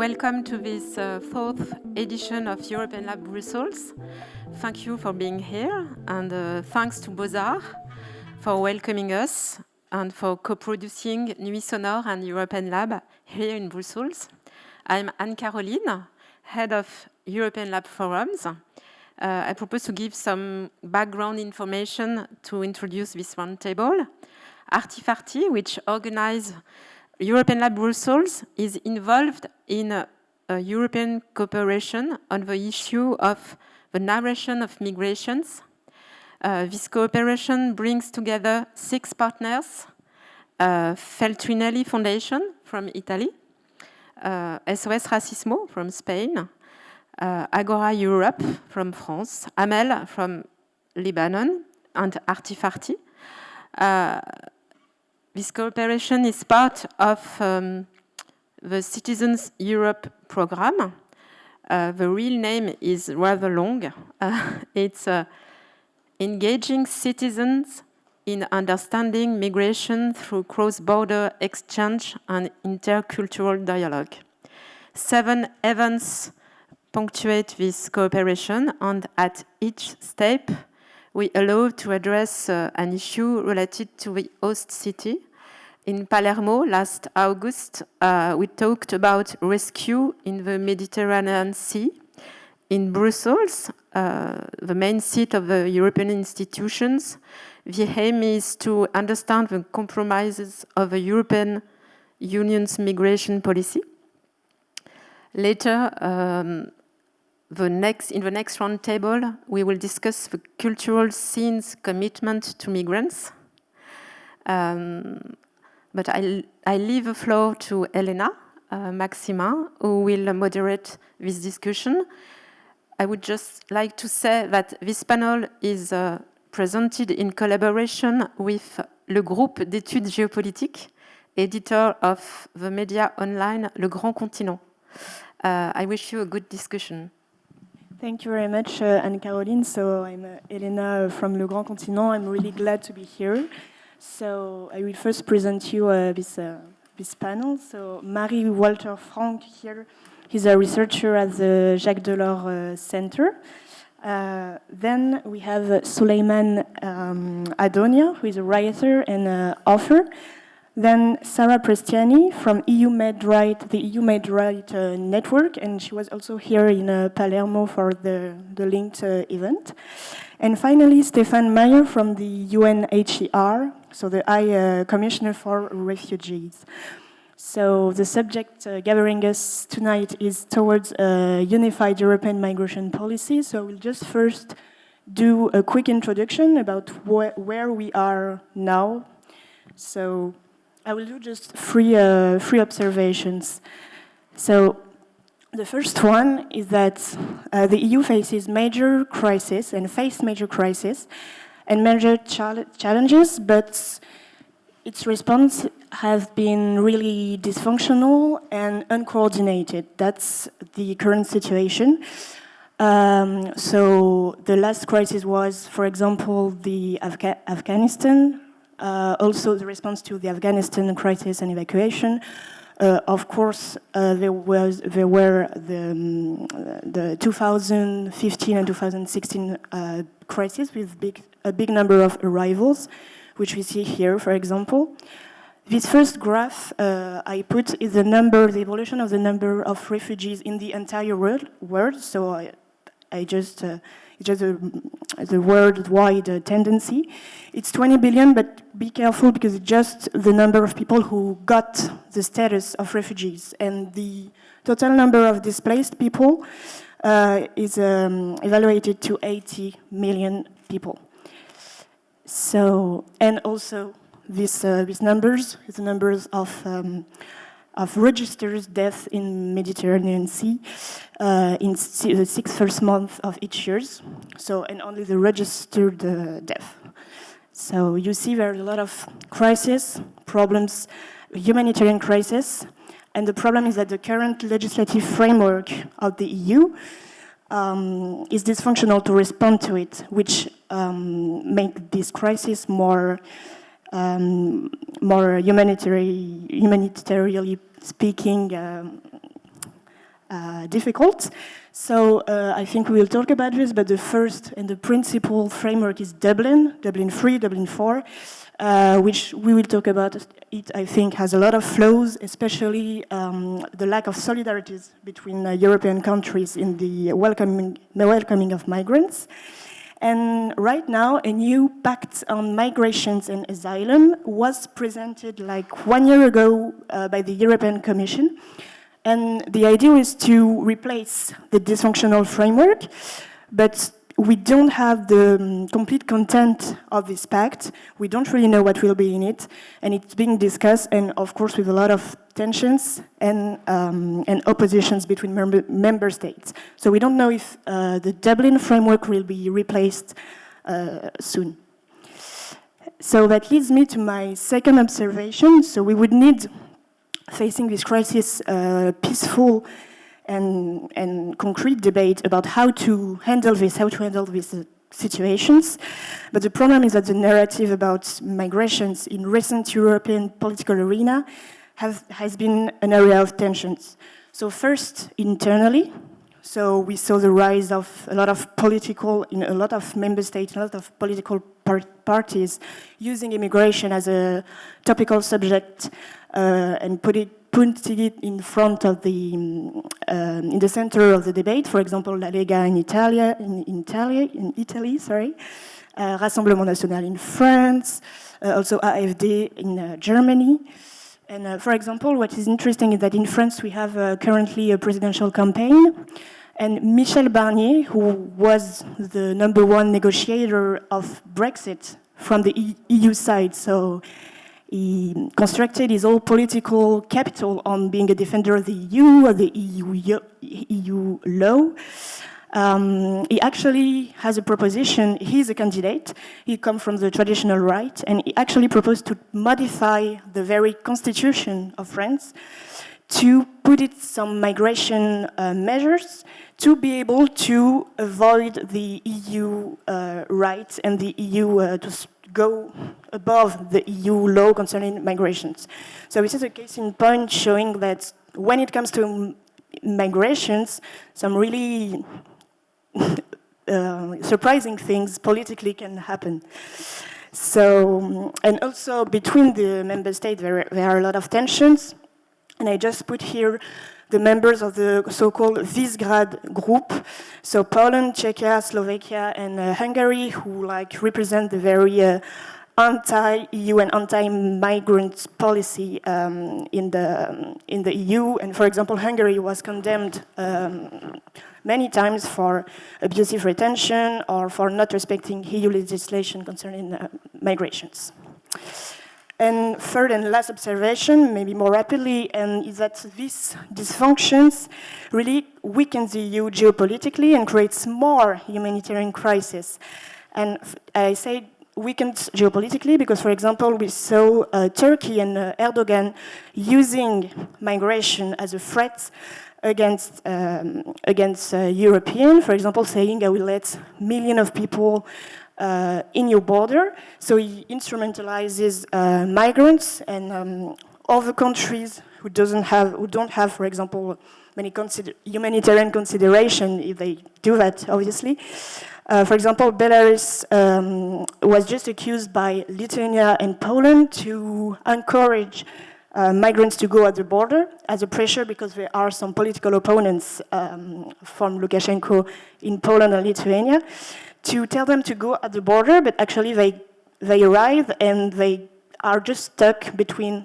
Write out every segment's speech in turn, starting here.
welcome to this fourth edition of European Lab Brussels. Thank you for being here, and thanks to beaux-arts for welcoming us and for co-producing Nuit Sonore and European Lab here in Brussels. I'm Anne-Caroline, head of European Lab Forums. I propose to give some background information to introduce this roundtable. Arty Farty, which organizes European Lab Brussels, is involved in a European cooperation on the issue of the narration of migrations. This cooperation brings together 6 partners: Feltrinelli Foundation from Italy, SOS Racismo from Spain, Agora Europe from France, Amel from Lebanon, and Arty Farty. This cooperation is part of the Citizens Europe program. The real name is rather long. It's engaging citizens in understanding migration through cross-border exchange and intercultural dialogue. 7 events punctuate this cooperation, and at each step, we allow to address an issue related to the host city. In Palermo last August, we talked about rescue in the Mediterranean Sea. In Brussels, the main seat of the European institutions, the aim is to understand the compromises of the European Union's migration policy. Later, in the next roundtable, we will discuss the cultural scene's commitment to migrants. But I leave the floor to Elena Maxima, who will moderate this discussion. I would just like to say that this panel is presented in collaboration with Le Groupe d'études géopolitiques, editor of the media online Le Grand Continent. I wish you a good discussion. Thank you very much, Anne-Caroline. So I'm Elena from Le Grand Continent. I'm really glad to be here. So I will first present you this panel. So Marie Walter Frank here, he's a researcher at the Jacques Delors Center. Then we have Suleiman Adonia, who is a writer and author. Then Sarah Prestiani from the EU Med Right Network, and she was also here in Palermo for the linked event. And finally, Stefan Meyer from the UNHCR, so the High Commissioner for Refugees. So the subject gathering us tonight is towards a unified European migration policy. So we'll just first do a quick introduction about where we are now. So I will do just three observations. So the first one is that the EU faces major crises and major challenges, but its response has been really dysfunctional and uncoordinated. That's the current situation. So the last crisis was, for example, the Afghanistan. Also the response to the Afghanistan crisis and evacuation. Of course, there were the 2015 and 2016 crisis with a big number of arrivals, which we see here, for example. This first graph I put is the evolution of the number of refugees in the entire world. So it's just the worldwide tendency. It's 20 billion, but be careful because it's just the number of people who got the status of refugees. And the total number of displaced people is evaluated to 80 million people. So, and also these numbers, the numbers of registered deaths in Mediterranean Sea in the 6 first months of each year. So, and only the registered death. So you see there are a lot of crises, problems, humanitarian crisis, and the problem is that the current legislative framework of the EU is dysfunctional to respond to it, which make this crisis more humanitarianly speaking difficult. So I think we will talk about this, but the first and the principal framework is Dublin 3, Dublin 4, which we will talk about. It, I think, has a lot of flaws, especially the lack of solidarities between European countries in the welcoming of migrants. And right now, a new pact on migrations and asylum was presented like 1 year ago by the European Commission. And the idea is to replace the dysfunctional framework, but we don't have the complete content of this pact. We don't really know what will be in it, and it's being discussed, and of course with a lot of tensions and oppositions between member states. So we don't know if the Dublin framework will be replaced soon. So that leads me to my second observation. So we would need, facing this crisis, peaceful and concrete debate about how to handle these situations. But the problem is that the narrative about migrations in recent European political arena has been an area of tensions. So first, internally, so we saw the rise of a lot of in a lot of member states, a lot of political parties using immigration as a topical subject and putting it in front of in the center of the debate. For example, La Lega in Italy, Rassemblement National in France, also AfD in Germany. And for example, what is interesting is that in France we have currently a presidential campaign, and Michel Barnier, who was the #1 negotiator of Brexit from the EU side, so he constructed his whole political capital on being a defender of the EU, or the EU law. He actually has a proposition. He's a candidate. He comes from the traditional right, and he actually proposed to modify the very constitution of France to put it some migration measures to be able to avoid the EU rights and the EU to go above the EU law concerning migrations. So this is a case in point showing that when it comes to migrations, some really surprising things politically can happen. So, and also between the member states, there are a lot of tensions. And I just put here the members of the so-called Visegrad group. So Poland, Czechia, Slovakia, and Hungary, who represent the very anti-EU and anti-migrant policy in the EU. And for example, Hungary was condemned many times for abusive retention or for not respecting EU legislation concerning migrations. And third and last observation, maybe more rapidly, is that these dysfunctions really weaken the EU geopolitically and creates more humanitarian crisis. And I say weakened geopolitically because, for example, we saw Turkey and Erdogan using migration as a threat against Europeans, for example, saying, I will let millions of people in your border. So he instrumentalizes migrants and other countries who don't have, for example, many humanitarian consideration if they do that, obviously. For example, Belarus was just accused by Lithuania and Poland to encourage migrants to go at the border as a pressure because there are some political opponents from Lukashenko in Poland and Lithuania, to tell them to go at the border, but actually they arrive and they are just stuck between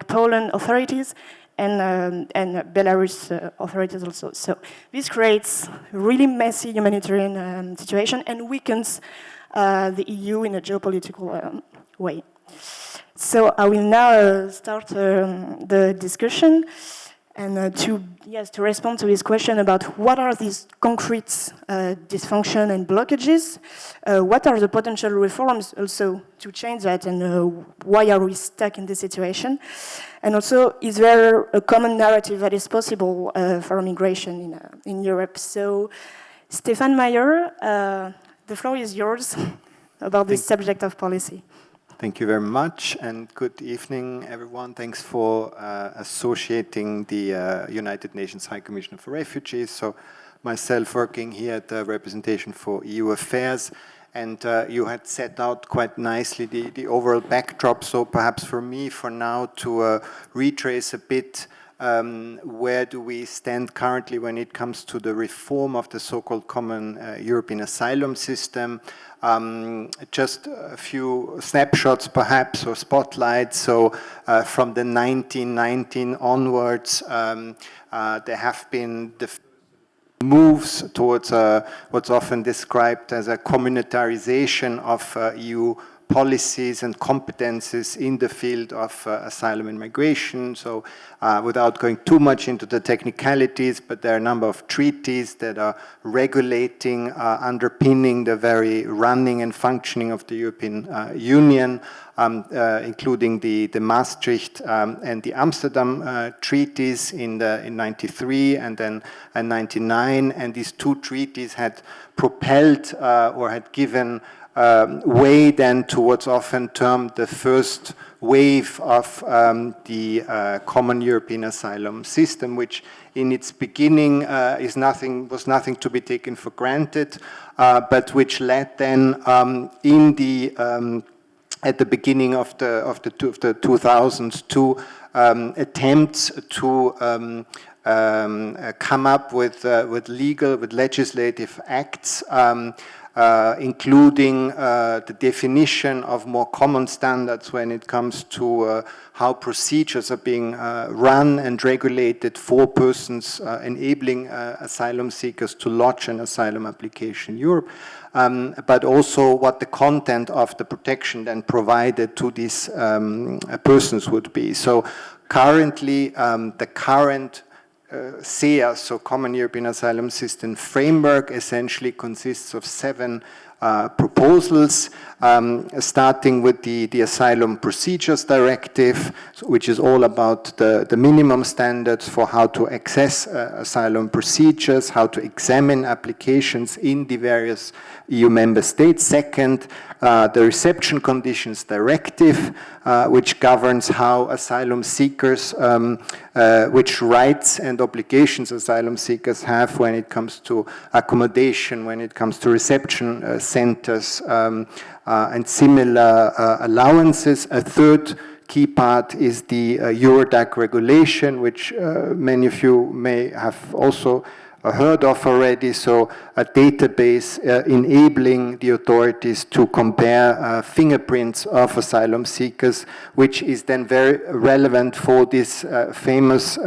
Poland authorities and Belarus authorities also. So this creates a really messy humanitarian situation and weakens the EU in a geopolitical way. So I will now start the discussion and to respond to this question about what are these concrete dysfunction and blockages, what are the potential reforms also to change that, and why are we stuck in this situation? And also, is there a common narrative that is possible for migration in Europe? So, Stefan Meyer, the floor is yours about this subject of policy. Thank you very much, and good evening, everyone. Thanks for associating the United Nations High Commissioner for Refugees. So myself working here at the Representation for EU Affairs, and you had set out quite nicely the overall backdrop. So perhaps for me, for now, to retrace a bit where do we stand currently when it comes to the reform of the so-called common European asylum system. Just a few snapshots perhaps, or spotlights. So from the 1919 onwards, there have been the moves towards what's often described as a communitarization of EU policies and competences in the field of asylum and migration. So without going too much into the technicalities, but there are a number of treaties that are regulating, underpinning the very running and functioning of the European Union, including the Maastricht and the Amsterdam treaties in 93 and then in 99. And these two treaties had propelled or had given way then towards often termed the first wave of the common European asylum system, which in its beginning was nothing to be taken for granted, but which led then in the at the beginning of the 2000s to attempts to come up with legislative acts, including the definition of more common standards when it comes to how procedures are being run and regulated for persons enabling asylum seekers to lodge an asylum application in Europe, but also what the content of the protection then provided to these persons would be. So currently, the current SEA, so Common European Asylum System framework, essentially consists of 7 proposals, starting with the Asylum Procedures Directive, which is all about the minimum standards for how to access asylum procedures, how to examine applications in the various EU member states. Second, the Reception Conditions Directive, which governs how asylum seekers, which rights and obligations asylum seekers have when it comes to accommodation, when it comes to reception centers, and similar allowances. A third key part is the Eurodac regulation, which many of you may have also heard of already, so a database enabling the authorities to compare fingerprints of asylum seekers, which is then very relevant for this famous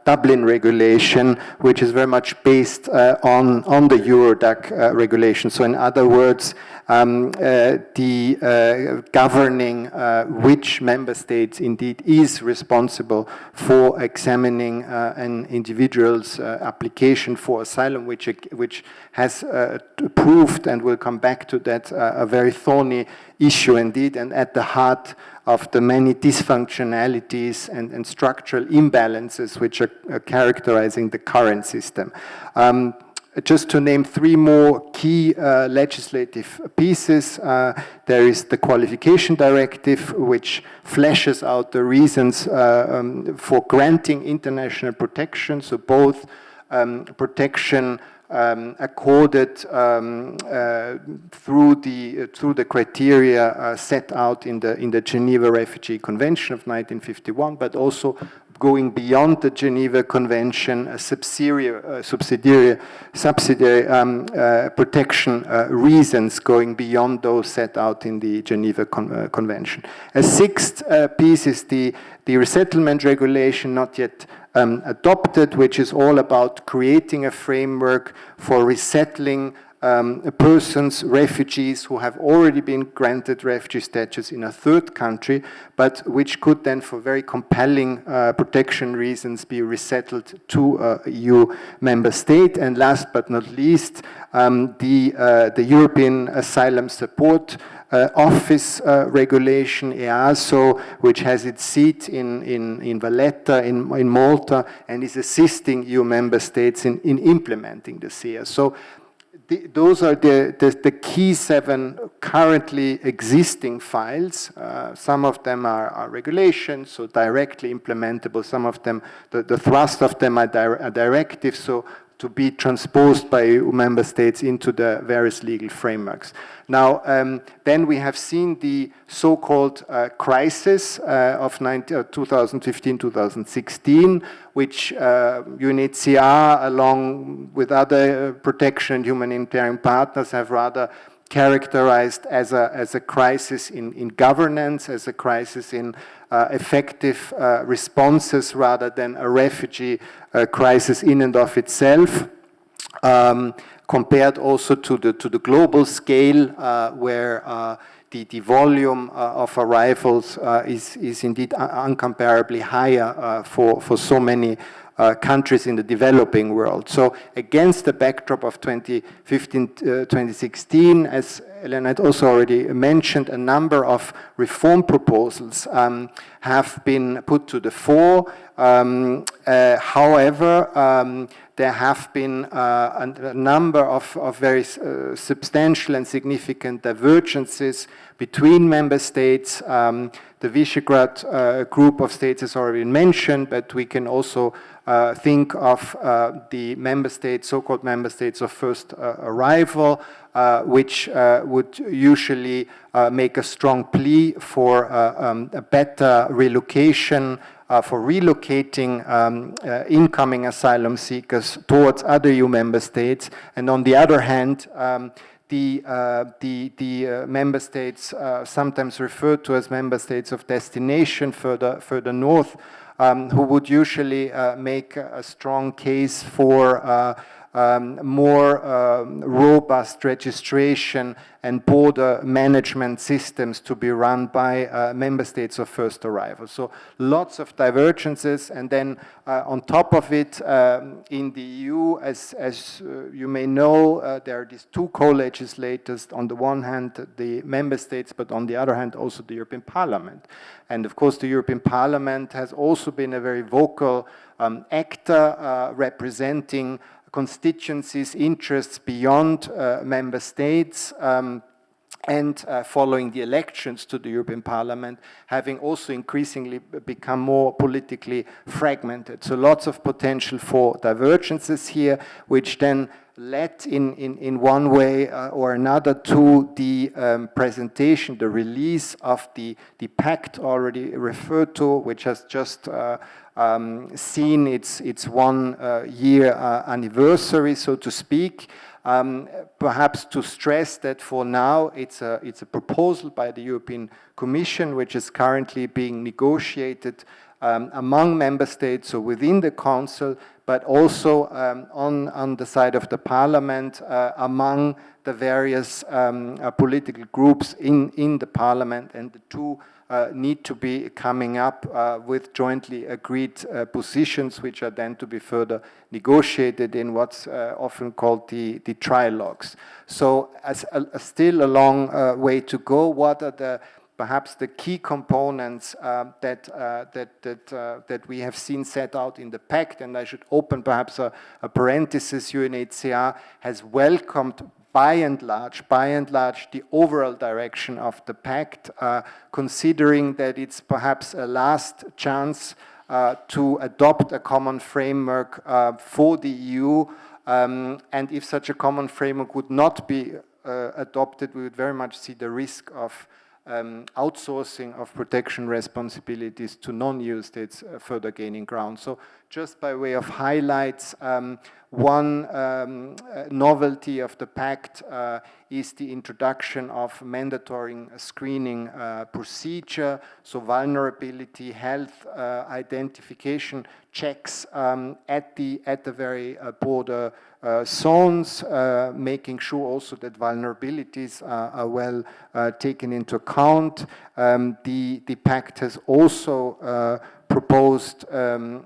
Dublin regulation, which is very much based on the Eurodac regulation. So in other words, the governing which member states indeed is responsible for examining an individual's application for asylum, which has proved, and we'll come back to that, a very thorny issue indeed, and at the heart of the many dysfunctionalities and structural imbalances which are characterizing the current system. Just to name 3 more key legislative pieces, there is the Qualification Directive, which fleshes out the reasons for granting international protection, so both protection accorded through the criteria set out in the Geneva Refugee Convention of 1951, but also going beyond the Geneva Convention, a subsidiary protection reasons going beyond those set out in the Geneva Convention. A 6th piece is the resettlement regulation, not yet adopted, which is all about creating a framework for resettling persons, refugees who have already been granted refugee status in a 3rd country, but which could then, for very compelling protection reasons, be resettled to a EU member state. And last but not least, the European Asylum Support Office regulation, EASO, which has its seat in Valletta, in Malta, and is assisting EU member states in implementing the SEA. So those are the key 7 currently existing files. Some of them are regulations, so directly implementable. Some of them, the thrust of them are directives, so to be transposed by member states into the various legal frameworks. Now, then we have seen the so-called crisis of 2015-2016, which UNHCR, along with other protection and humanitarian partners, have rather characterized as a crisis in governance, as a crisis in effective responses rather than a refugee crisis in and of itself. Compared also to the global scale, where the volume of arrivals is indeed incomparably higher for so many countries in the developing world. So against the backdrop of 2015-2016, as Elena had also already mentioned, a number of reform proposals have been put to the fore. However, there have been a number of very substantial and significant divergences between member states. The Visegrad group of states has already been mentioned, but we can also think of the member states, so-called member states of first arrival, which would usually make a strong plea for a better relocation, for relocating incoming asylum seekers towards other EU member states. And on the other hand, the member states, sometimes referred to as member states of destination further north, who would usually make a strong case for more robust registration and border management systems to be run by member states of first arrival. So lots of divergences, and then on top of it, in the EU, as you may know, there are these 2 co-legislators, on the one hand the member states, but on the other hand also the European Parliament. And of course the European Parliament has also been a very vocal actor representing constituencies, interests beyond member states, and following the elections to the European Parliament, having also increasingly become more politically fragmented. So lots of potential for divergences here, which then led in one way or another to the presentation, the release of the pact already referred to, which has just seen its 1 year anniversary, so to speak. Perhaps to stress that for now it's a proposal by the European Commission, which is currently being negotiated among member states, so within the Council, but also on the side of the Parliament, among the various political groups in the Parliament, and the 2 need to be coming up with jointly agreed positions, which are then to be further negotiated in what's often called the trilogues. So still a long way to go. What are perhaps the key components that we have seen set out in the pact? And I should open perhaps a parenthesis. UNHCR has welcomed by and large, the overall direction of the pact, considering that it's perhaps a last chance to adopt a common framework for the EU. And if such a common framework would not be adopted, we would very much see the risk of outsourcing of protection responsibilities to non-EU states further gaining ground. So just by way of highlights, one novelty of the pact is the introduction of mandatory screening procedure, so vulnerability, health identification checks at the very border zones, making sure also that vulnerabilities are well taken into account. The pact has also proposed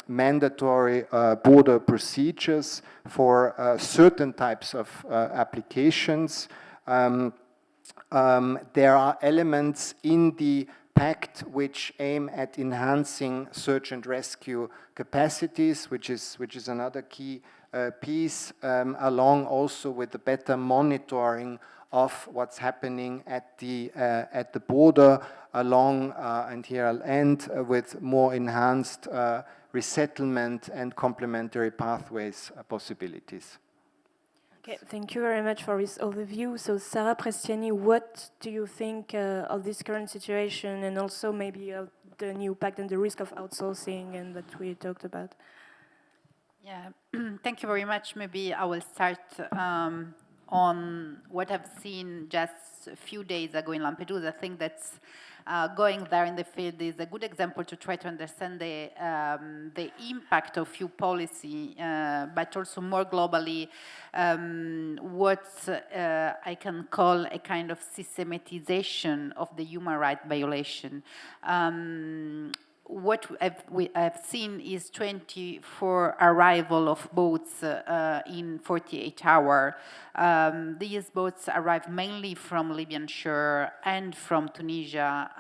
mandatory border procedures for certain types of applications. There are elements in the pact which aim at enhancing search and rescue capacities, which is another key piece, along also with the better monitoring of what's happening at the border, along, and here I'll end, with more enhanced resettlement and complementary pathways possibilities. Okay, thank you very much for this overview. So Sarah Prestiani, what do you think of this current situation, and also maybe of the new pact and the risk of outsourcing and that we talked about? Yeah, thank you very much. Maybe I will start on what I've seen just a few days ago in Lampedusa. I think that's going there in the field is a good example to try to understand the impact of EU policy, but also more globally, what I can call a kind of systematization of the human rights violation. What I've seen is 24 arrival of boats in 48 hours. These boats arrived mainly from Libyan shore and from Tunisia.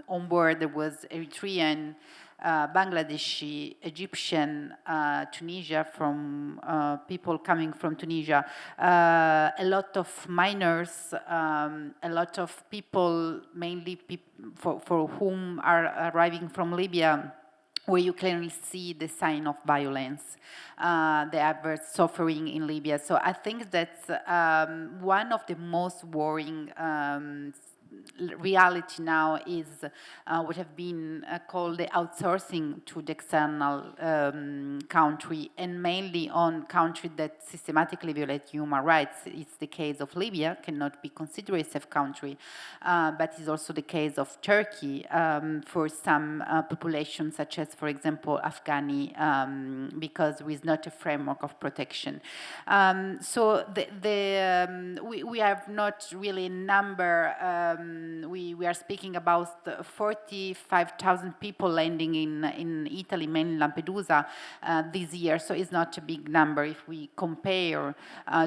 On board there was Eritrean, Bangladeshi, Egyptian, Tunisia, from people coming from Tunisia, a lot of minors, a lot of people, mainly for whom are arriving from Libya, where you clearly see the sign of violence, the adverse suffering in Libya. So I think that's one of the most worrying reality now is what have been called the outsourcing to the external country, and mainly on countries that systematically violate human rights. It's the case of Libya, cannot be considered a safe country, but it's also the case of Turkey for some populations, such as, for example, Afghani, because there is not a framework of protection. So we have not really a number. We are speaking about 45,000 people landing in Italy, mainly Lampedusa, this year. So it's not a big number if we compare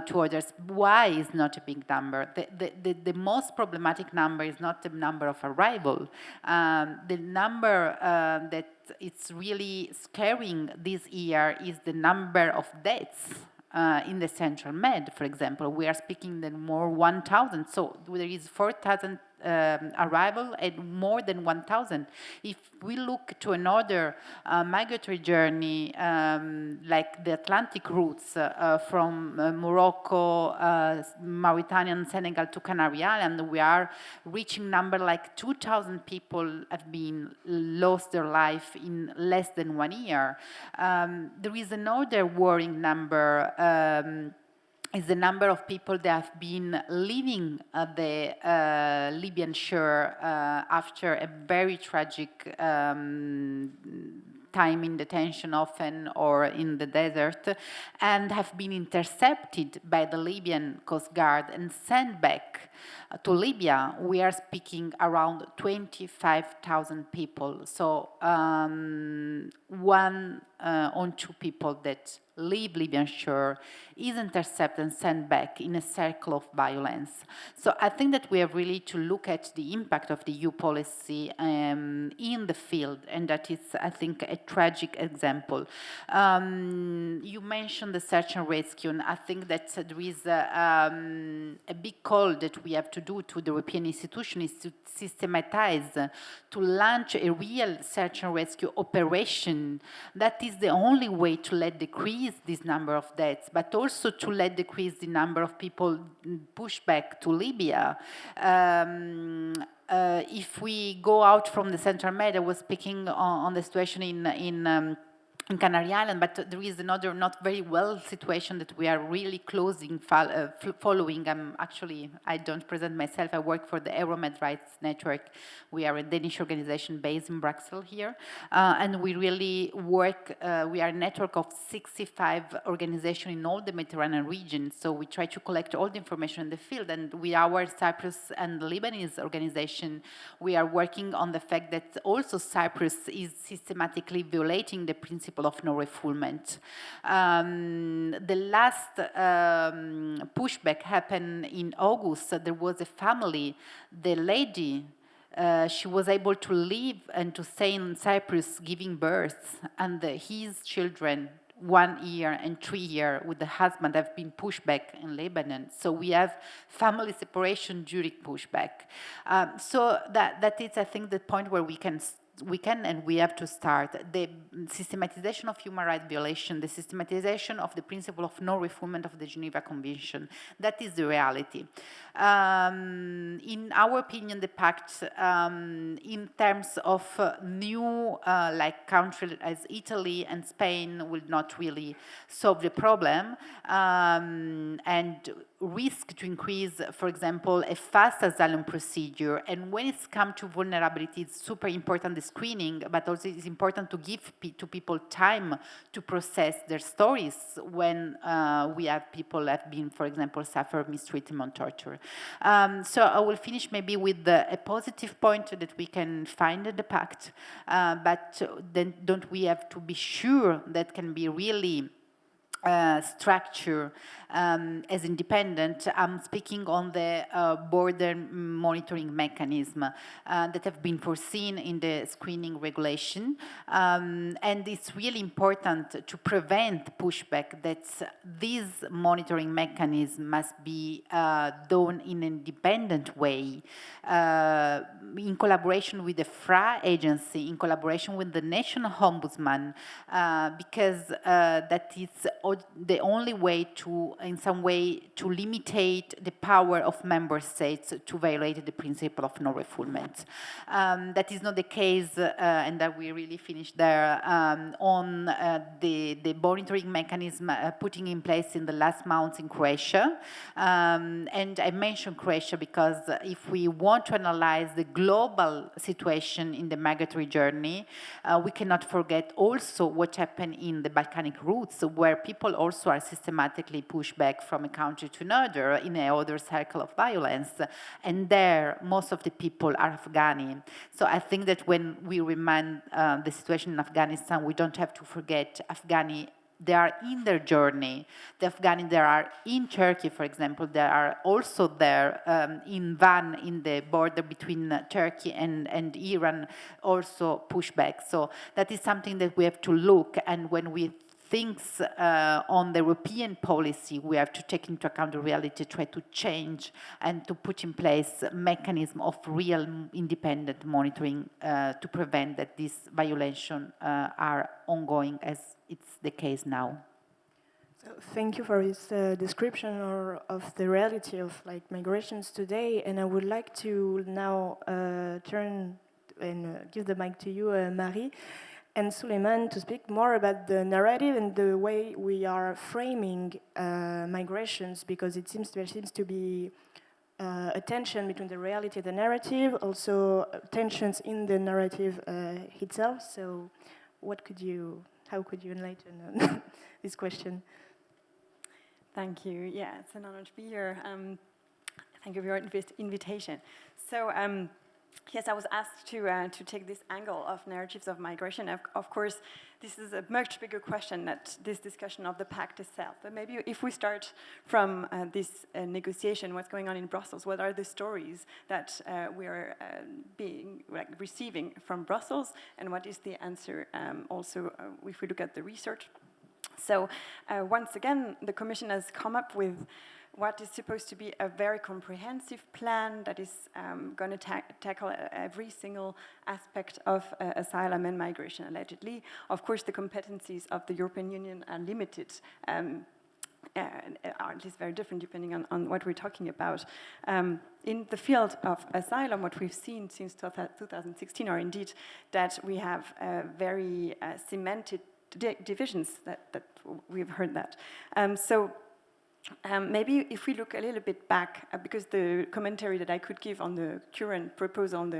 to others. Why is not a big number? The most problematic number is not the number of arrival. The number that it's really scaring this year is the number of deaths. In the Central Med, for example, we are speaking then more 1,000. So there is 4,000 arrival and more than 1,000. If we look to another migratory journey, like the Atlantic routes from Morocco, Mauritania, and Senegal to Canary Islands, we are reaching number like 2,000 people have been lost their life in less than 1 year. There is another worrying number. Is the number of people that have been leaving the Libyan shore after a very tragic time in detention often or in the desert, and have been intercepted by the Libyan Coast Guard and sent back to Libya. We are speaking around 25,000 people. So 1 on 2 people that leave Libyan shore is intercepted and sent back in a circle of violence. So I think that we have really to look at the impact of the EU policy in the field, and that is, I think, a tragic example. You mentioned the search and rescue, and I think that there is a big call that we have to do to the European institutions is to systematize, to launch a real search and rescue operation. That is the only way to let decrease this number of deaths, but also to let decrease the number of people pushed back to Libya. If we go out from the Central Med, I was speaking on the situation in Canary Island, but there is another not very well situation that we are really closing, following. I don't present myself. I work for the Euromed Rights Network. We are a Danish organization based in Brussels here, and we really work. We are a network of 65 organizations in all the Mediterranean region. So we try to collect all the information in the field, and with our Cyprus and Lebanese organization, we are working on the fact that also Cyprus is systematically violating the principle of no refoulement. The last pushback happened in August. There was a family, the lady she was able to live and to stay in Cyprus giving birth, and his children, 1 year and 3 years with the husband, have been pushed back in Lebanon. So we have family separation during pushback. So that is, I think, the point where we can and we have to start. The systematization of human rights violation, the systematization of the principle of no refoulement of the Geneva Convention, that is the reality. In our opinion, the pact, in terms of new like countries as Italy and Spain, will not really solve the problem, and risk to increase, for example, a fast asylum procedure. And when it's come to vulnerability, it's super important, the screening, but also it's important to give to people time to process their stories when we have people that have been, for example, suffer mistreatment, torture. So I will finish maybe with a positive point that we can find in the pact, but then don't we have to be sure that can be really structure as independent. I'm speaking on the border monitoring mechanism that have been foreseen in the screening regulation, and it's really important to prevent pushback that this monitoring mechanism must be done in an independent way, in collaboration with the FRA agency, in collaboration with the National Ombudsman, because that is the only way to, in some way, to limitate the power of member states to violate the principle of no refoulement. That is not the case, and that we really finished there, on the monitoring mechanism putting in place in the last months in Croatia. And I mentioned Croatia because if we want to analyze the global situation in the migratory journey, we cannot forget also what happened in the Balkanic routes, where people also are systematically pushed back from a country to another in another cycle of violence. And there, most of the people are Afghani. So I think that when we remind the situation in Afghanistan, we don't have to forget Afghani. They are in their journey. The Afghani that are in Turkey, for example, they are also there in Van, in the border between Turkey and Iran, also pushed back. So that is something that we have to look, and when we things on the European policy, we have to take into account the reality, try to change and to put in place a mechanism of real independent monitoring to prevent that these violations are ongoing as it's the case now. So thank you for this description of the reality of like migrations today, and I would like to now turn and give the mic to you, Marie and Suleiman, to speak more about the narrative and the way we are framing migrations, because there seems to be a tension between the reality and the narrative, also tensions in the narrative itself. So how could you enlighten this question? Thank you. Yeah, it's an honor to be here. Thank you for your invitation. So, yes, I was asked to take this angle of narratives of migration. Of course, this is a much bigger question than this discussion of the pact itself. But maybe if we start from this negotiation, what's going on in Brussels? What are the stories that we are receiving from Brussels, and what is the answer? Also, if we look at the research. So once again, the Commission has come up with what is supposed to be a very comprehensive plan that is going to tackle every single aspect of asylum and migration, allegedly. Of course, the competencies of the European Union are limited, are at least very different depending on what we're talking about. In the field of asylum, what we've seen since 2016 are indeed that we have very cemented divisions, that we've heard that. Maybe if we look a little bit back, because the commentary that I could give on the current proposal on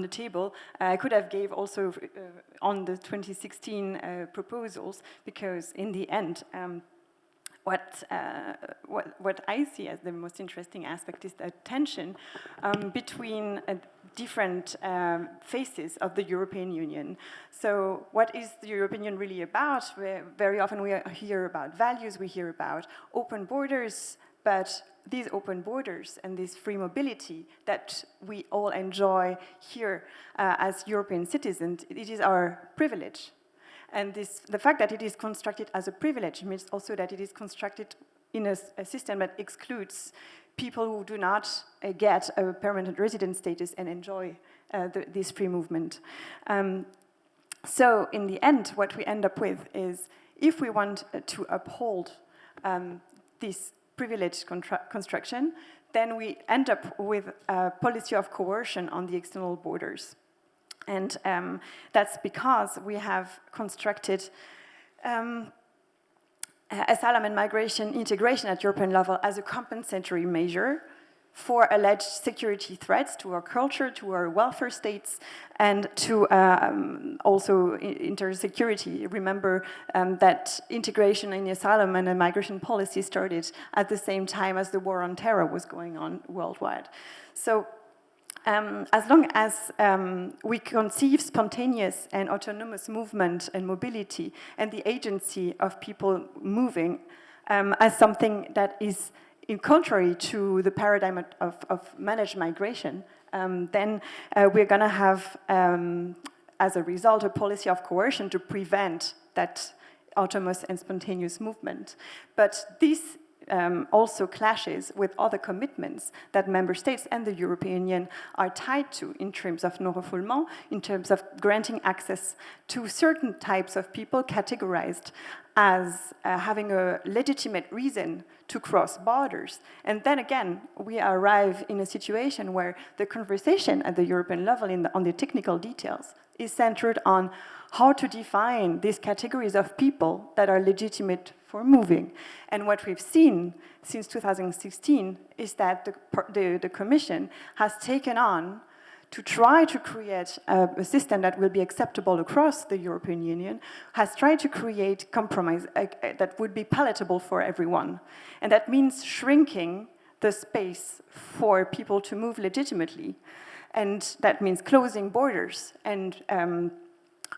the table, I could have gave also on the 2016 proposals, because in the end, what I see as the most interesting aspect is the tension between different faces of the European Union. So what is the European Union really about? Very often we hear about values, we hear about open borders, But these open borders and this free mobility that we all enjoy here as European citizens, it is our privilege. And the fact that it is constructed as a privilege means also that it is constructed in a system that excludes people who do not get a permanent resident status and enjoy this free movement. So in the end, what we end up with is, if we want to uphold this privileged construction, then we end up with a policy of coercion on the external borders. And that's because we have constructed asylum and migration integration at European level as a compensatory measure for alleged security threats to our culture, to our welfare states, and to also intersecurity. Remember that integration in asylum and migration policy started at the same time as the war on terror was going on worldwide. So as long as we conceive spontaneous and autonomous movement and mobility and the agency of people moving as something that is in contrary to the paradigm of managed migration, then we're going to have, as a result, a policy of coercion to prevent that autonomous and spontaneous movement. But this also clashes with other commitments that member states and the European Union are tied to in terms of non-refoulement, in terms of granting access to certain types of people categorized as having a legitimate reason to cross borders. And then again, we arrive in a situation where the conversation at the European level on the technical details is centered on how to define these categories of people that are legitimate for moving. And what we've seen since 2016 is that the Commission has taken on to try to create a system that will be acceptable across the European Union, has tried to create compromise that would be palatable for everyone. And that means shrinking the space for people to move legitimately. And that means closing borders, and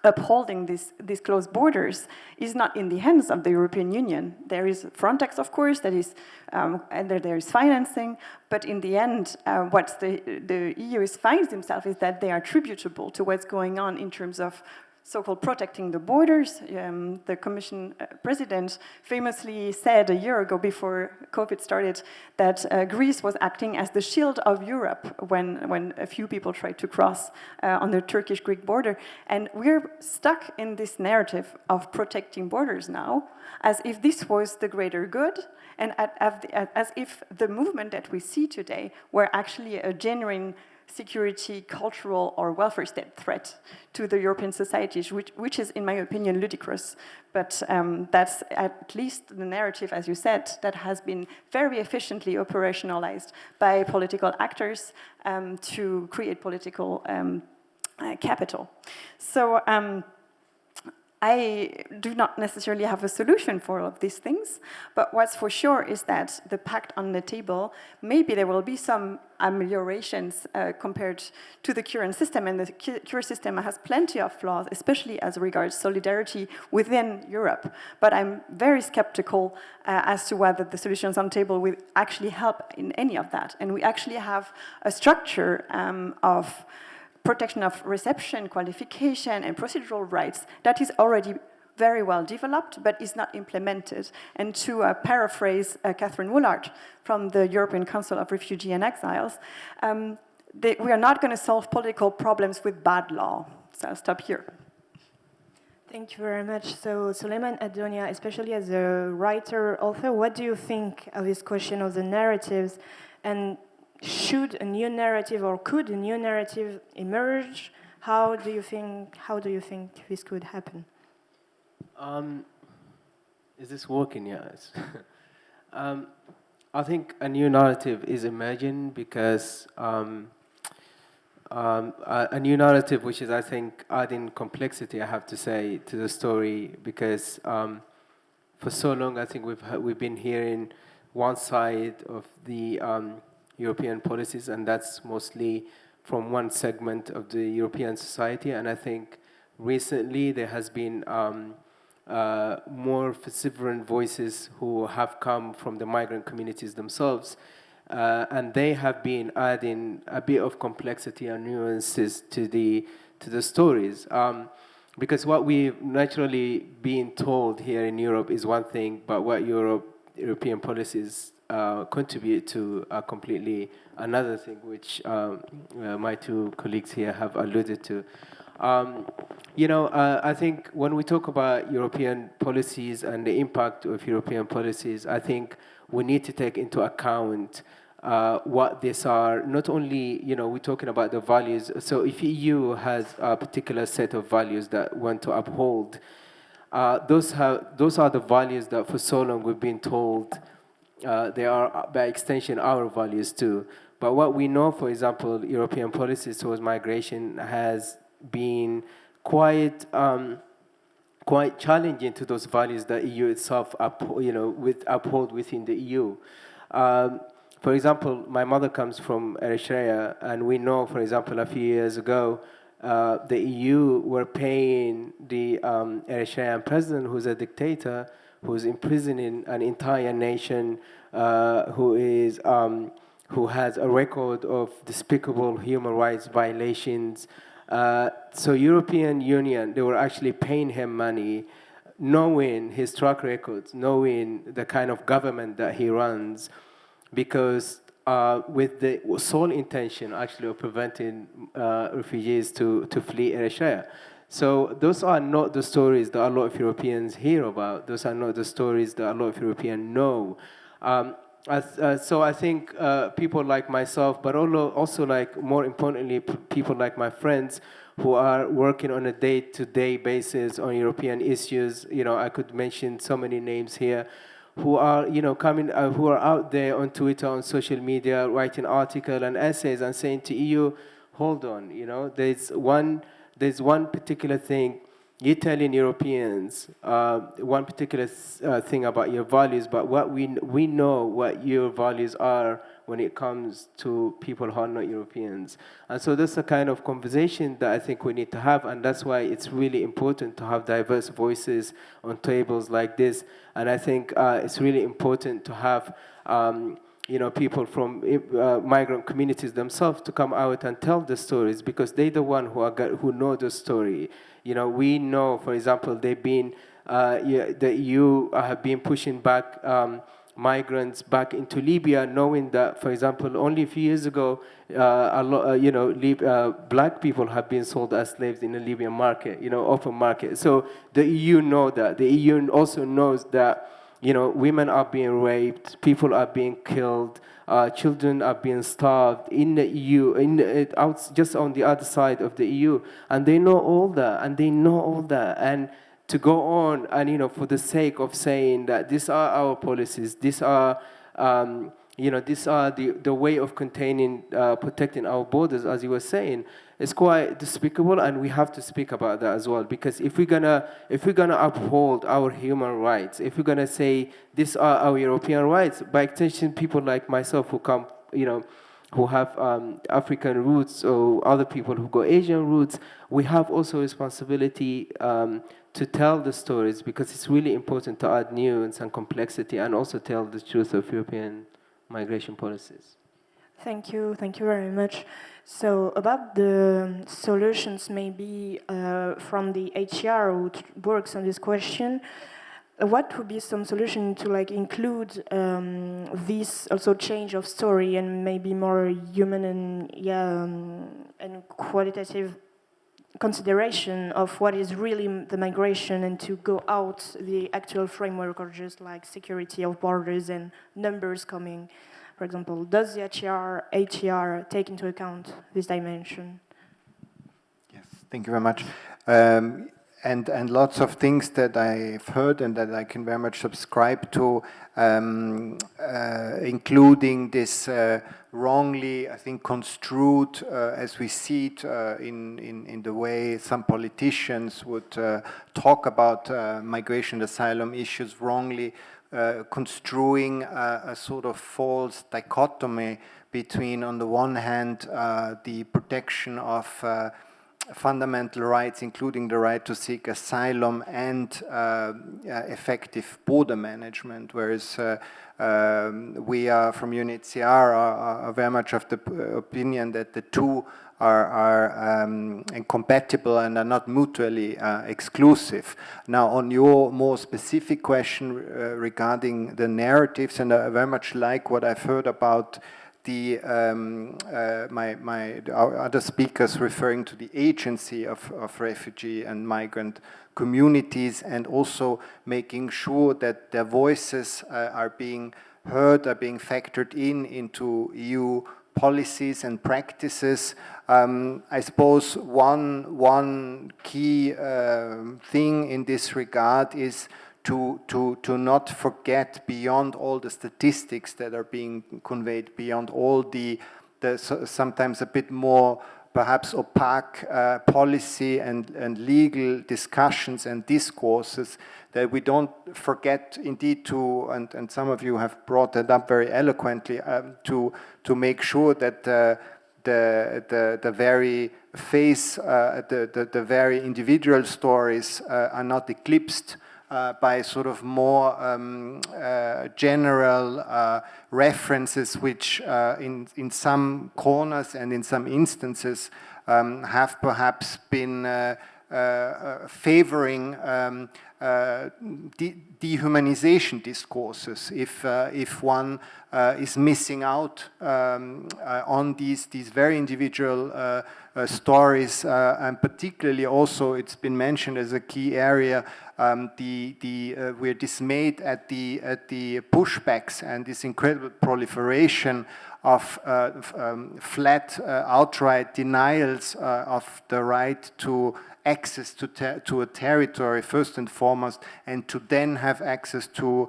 upholding these closed borders is not in the hands of the European Union. There is Frontex, of course, that is, and there is financing, but in the end, what the EU finds themselves is that they are tributable to what's going on in terms of so-called protecting the borders. The Commission President famously said a year ago, before COVID started, that Greece was acting as the shield of Europe when a few people tried to cross on the Turkish-Greek border. And we're stuck in this narrative of protecting borders now, as if this was the greater good, and as if the movement that we see today were actually a genuine security, cultural, or welfare state threat to the European societies, which is, in my opinion, ludicrous. But that's at least the narrative, as you said, that has been very efficiently operationalized by political actors to create political capital. So I do not necessarily have a solution for all of these things, but what's for sure is that the pact on the table, maybe there will be some ameliorations compared to the current system, and the current system has plenty of flaws, especially as regards solidarity within Europe. But I'm very skeptical as to whether the solutions on the table will actually help in any of that. And we actually have a structure of protection of reception, qualification, and procedural rights that is already very well developed, but is not implemented. And to paraphrase Catherine Woolard from the European Council of Refugees and Exiles, we are not going to solve political problems with bad law. So I'll stop here. Thank you very much. So, Suleiman Adonia, especially as a writer, author, what do you think of this question of the narratives, and should a new narrative or could a new narrative emerge? How do you think this could happen? Is this working? Yes. I think a new narrative is emerging because a new narrative, which is, I think, adding complexity, I have to say, to the story, because for so long, I think we've been hearing one side of the European policies, and that's mostly from one segment of the European society. And I think recently there has been more vociferant voices who have come from the migrant communities themselves. And they have been adding a bit of complexity and nuances to the stories. Because what we've naturally been told here in Europe is one thing, but what European policies contribute to are completely another thing, which my two colleagues here have alluded to. I think when we talk about European policies and the impact of European policies, I think we need to take into account what these are. Not only, we're talking about the values. So if EU has a particular set of values that want to uphold, those are the values that for so long we've been told they are, by extension, our values too. But what we know, for example, European policies towards migration has been quite challenging to those values that EU itself uphold within the EU. For example, my mother comes from Eritrea, and we know, for example, a few years ago, the EU were paying the Eritrean president, who's a dictator, who's imprisoning an entire nation, who has a record of despicable human rights violations. So European Union, they were actually paying him money, knowing his track records, knowing the kind of government that he runs, because with the sole intention actually of preventing refugees to flee Eritrea. So those are not the stories that a lot of Europeans hear about. Those are not the stories that a lot of Europeans know. So I think people like myself, but also like, more importantly, people like my friends who are working on a day-to-day basis on European issues. I could mention so many names here, who are who are out there on Twitter, on social media, writing articles and essays and saying to EU, hold on, there's one particular thing. You're telling Europeans one particular thing about your values, but what we know what your values are when it comes to people who are not Europeans. And so that's the kind of conversation that I think we need to have, and that's why it's really important to have diverse voices on tables like this. And I think it's really important to have people from migrant communities themselves to come out and tell the stories, because they're the one who know the story. We know, for example, the EU have been pushing back migrants back into Libya, knowing that, for example, only a few years ago, black people have been sold as slaves in the Libyan market, open market. So the EU know that. The EU also knows that, women are being raped, people are being killed, children are being starved in the EU, just on the other side of the EU, and they know all that, and to go on and, for the sake of saying that these are our policies, these are the way of protecting our borders, as you were saying, is quite despicable, and we have to speak about that as well. Because if we're gonna uphold our human rights, if we're gonna say these are our European rights, by extension, people like myself who come, who have African roots, or other people who go Asian roots, we have also responsibility to tell the stories, because it's really important to add nuance and complexity, and also tell the truth of European migration policies. Thank you very much. So about the solutions, maybe from the HR who works on this question, what would be some solution to include this also change of story and maybe more human and qualitative consideration of what is really the migration, and to go out the actual framework, or just like security of borders and numbers coming, for example? Does the HR take into account this dimension? Yes, thank you very much. And lots of things that I've heard and that I can very much subscribe to, including this wrongly, I think, construed, as we see it in the way some politicians would talk about migration, asylum issues, wrongly construing a sort of false dichotomy between, on the one hand, the protection of fundamental rights, including the right to seek asylum and effective border management, whereas we are from UNHCR are very much of the opinion that the two are incompatible and are not mutually exclusive. Now, on your more specific question regarding the narratives, and I very much like what I've heard about the our other speakers referring to the agency of refugee and migrant communities, and also making sure that their voices are being heard, are being factored into EU policies and practices. I suppose one key thing in this regard is to not forget, beyond all the statistics that are being conveyed, beyond all the sometimes a bit more perhaps opaque policy and legal discussions and discourses, that we don't forget indeed to, and some of you have brought that up very eloquently, to make sure that the very face, the very individual stories are not eclipsed by sort of more general references, which in some corners and in some instances have perhaps been favoring dehumanization discourses. If one is missing out on these very individual stories, and particularly also it's been mentioned as a key area, we're dismayed at the pushbacks and this incredible proliferation of flat, outright denials of the right to access to a territory first and foremost, and to then have access to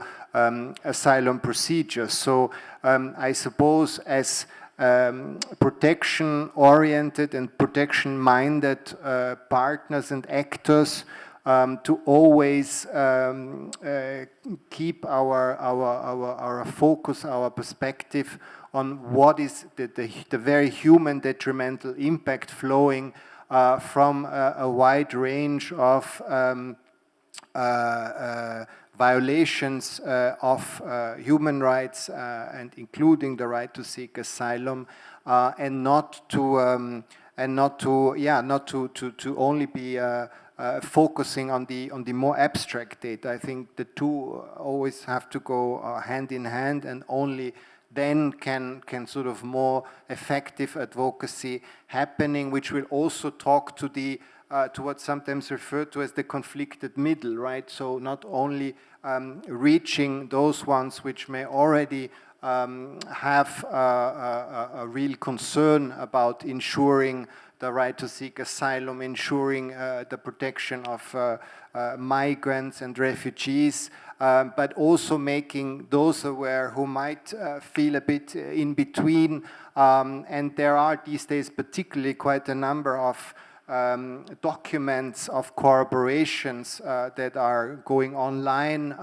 asylum procedures. So I suppose as protection-oriented and protection-minded partners and actors, to always keep our focus, our perspective on what is the very human detrimental impact flowing from a wide range of violations of human rights, and including the right to seek asylum, and not to only be focusing on the more abstract data. I think the two always have to go hand in hand, and only then can sort of more effective advocacy happening, which will also talk to to what's sometimes referred to as the conflicted middle, right? So not only reaching those ones which may already have a real concern about ensuring the right to seek asylum, ensuring the protection of migrants and refugees, but also making those aware who might feel a bit in between. And there are these days particularly quite a number of documents of corroborations that are going online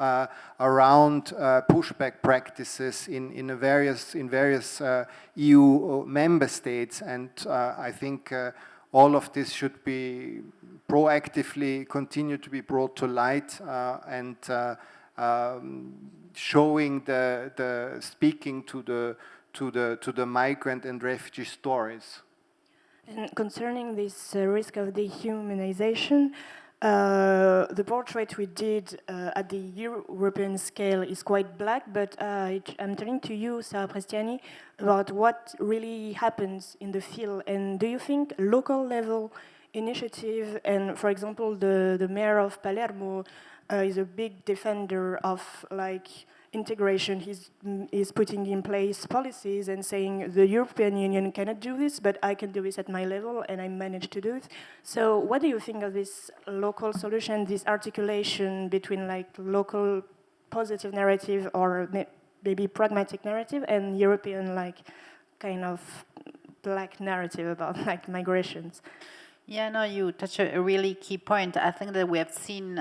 around pushback practices in various EU member states, and I think all of this should be proactively continue to be brought to light, and showing speaking to the migrant and refugee stories. And concerning this risk of dehumanization, the portrait we did at the European scale is quite black, but I'm turning to you, Sarah Prestiani, about what really happens in the field. And do you think local level initiative, and for example, the mayor of Palermo is a big defender of integration. He's putting in place policies and saying the European Union cannot do this, but I can do this at my level, and I managed to do it. So what do you think of this local solution, this articulation between local positive narrative or maybe pragmatic narrative and European kind of black narrative about migrations? Yeah, no, you touch a really key point. I think that we have seen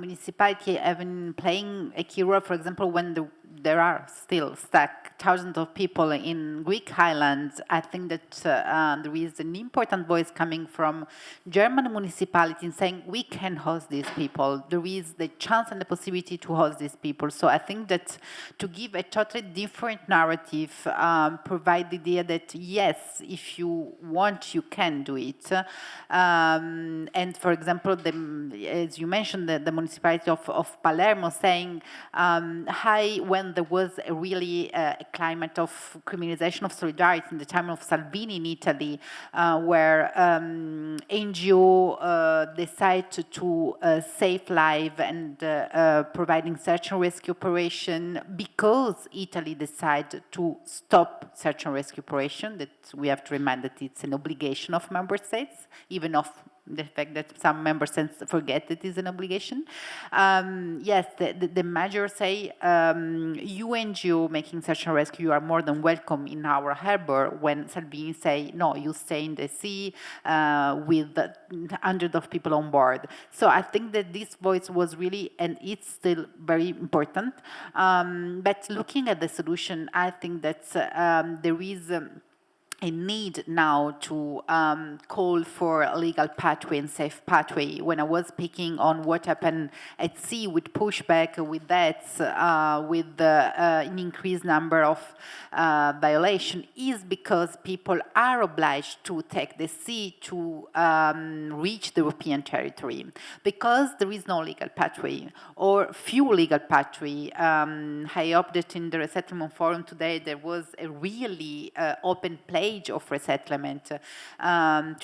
municipality even playing a key role, for example, when there are still stuck thousands of people in Greek islands. I think that there is an important voice coming from German municipalities saying we can host these people. There is the chance and the possibility to host these people. So I think that to give a totally different narrative, provide the idea that yes, if you want, you can do it. And for example, as you mentioned, the municipality of Palermo saying, hi, when there was really a climate of criminalization of solidarity in the time of Salvini in Italy, where NGO decided to save lives and providing search and rescue operation because Italy decided to stop search and rescue operation, that we have to remind that it's an obligation of member states, even of the fact that some member states forget that it's an obligation. Yes, the measures say, you NGO making search and rescue, you are more than welcome in our harbor, when Salvini say, no, you stay in the sea with hundreds of people on board. So I think that this voice was really, and it's still very important. But looking at the solution, I think that there is a need now to call for a legal pathway and safe pathway. When I was speaking on what happened at sea with pushback, with deaths, with an increased number of violations, is because people are obliged to take the sea to reach the European territory, because there is no legal pathway or few legal pathway. I hope that in the resettlement forum today there was a really open page of resettlement to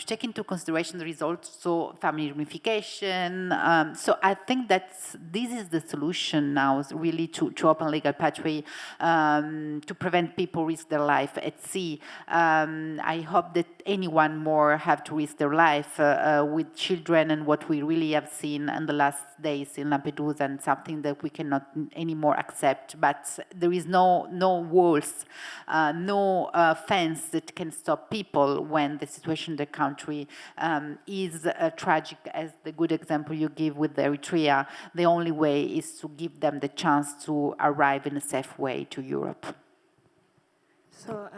take into consideration the results, so family reunification. So I think that this is the solution now, is really to open legal pathway to prevent people risk their life at sea. I hope that anyone more have to risk their life with children, and what we really have seen in the last days in Lampedusa, and something that we cannot anymore accept. But there is no walls, no fence that can stop people when the situation in the country is tragic, as the good example you give with Eritrea. The only way is to give them the chance to arrive in a safe way to Europe. So,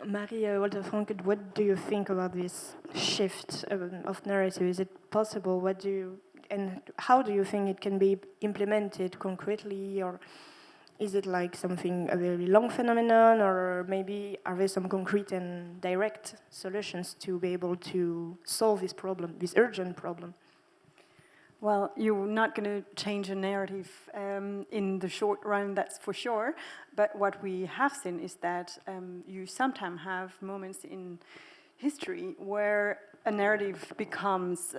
Marie Walter-Frank, what do you think about this shift of narrative? Is it possible? And how do you think it can be implemented concretely, or is it like something, a very long phenomenon, or maybe are there some concrete and direct solutions to be able to solve this problem, this urgent problem? Well, you're not going to change a narrative in the short run, that's for sure. But what we have seen is that you sometimes have moments in history where a narrative becomes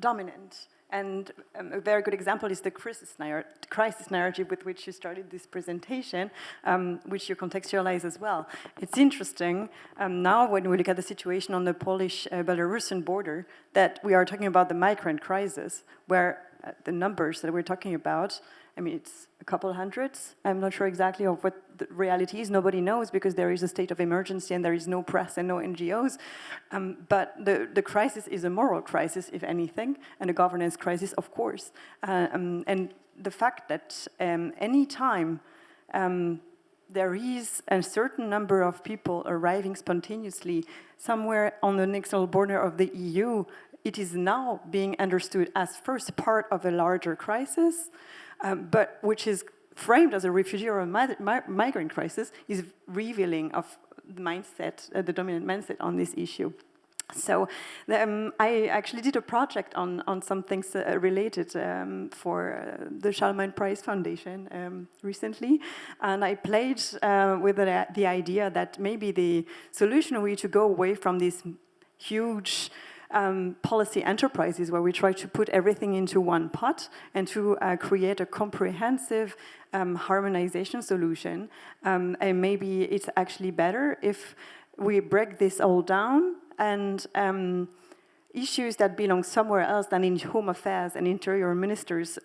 dominant. And a very good example is the crisis narrative with which you started this presentation, which you contextualize as well. It's interesting now when we look at the situation on the Polish-Belarusian border, that we are talking about the migrant crisis, where the numbers that we're talking about, I mean, it's a couple hundreds. I'm not sure exactly of what the reality is. Nobody knows, because there is a state of emergency and there is no press and no NGOs. But the crisis is a moral crisis, if anything, and a governance crisis, of course. And the fact that any time there is a certain number of people arriving spontaneously somewhere on the external border of the EU, it is now being understood as first part of a larger crisis, but which is framed as a refugee or a migrant crisis, is revealing of the mindset, the dominant mindset on this issue. So I actually did a project on some things related for the Charlemagne Prize Foundation recently, and I played with the idea that maybe the solution would be to go away from these huge policy enterprises where we try to put everything into one pot and to create a comprehensive harmonization solution. And maybe it's actually better if we break this all down, and issues that belong somewhere else than in Home Affairs and Interior Ministers'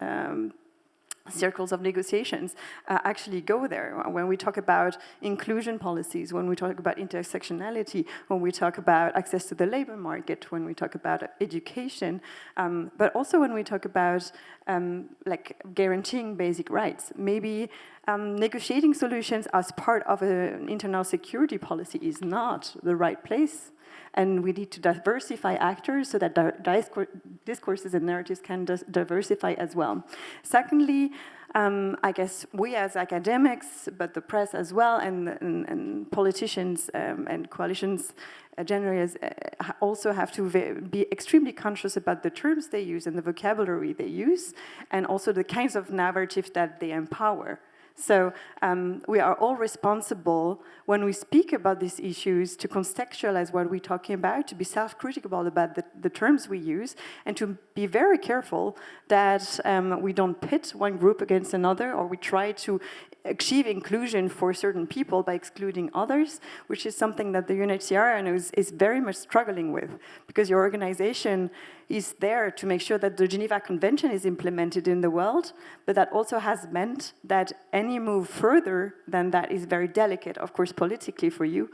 circles of negotiations actually go there. When we talk about inclusion policies, when we talk about intersectionality, when we talk about access to the labor market, when we talk about education, but also when we talk about like guaranteeing basic rights. Maybe negotiating solutions as part of an internal security policy is not the right place. And we need to diversify actors so that discourses and narratives can diversify as well. Secondly, I guess we as academics, but the press as well, and politicians and coalitions generally also have to be extremely conscious about the terms they use and the vocabulary they use, and also the kinds of narratives that they empower. So we are all responsible when we speak about these issues to contextualize what we're talking about, to be self-critical about the terms we use, and to be very careful that we don't pit one group against another, or we try to achieve inclusion for certain people by excluding others, which is something that the UNHCR is very much struggling with, because your organization is there to make sure that the Geneva Convention is implemented in the world, but that also has meant that any move further than that is very delicate, of course, politically for you,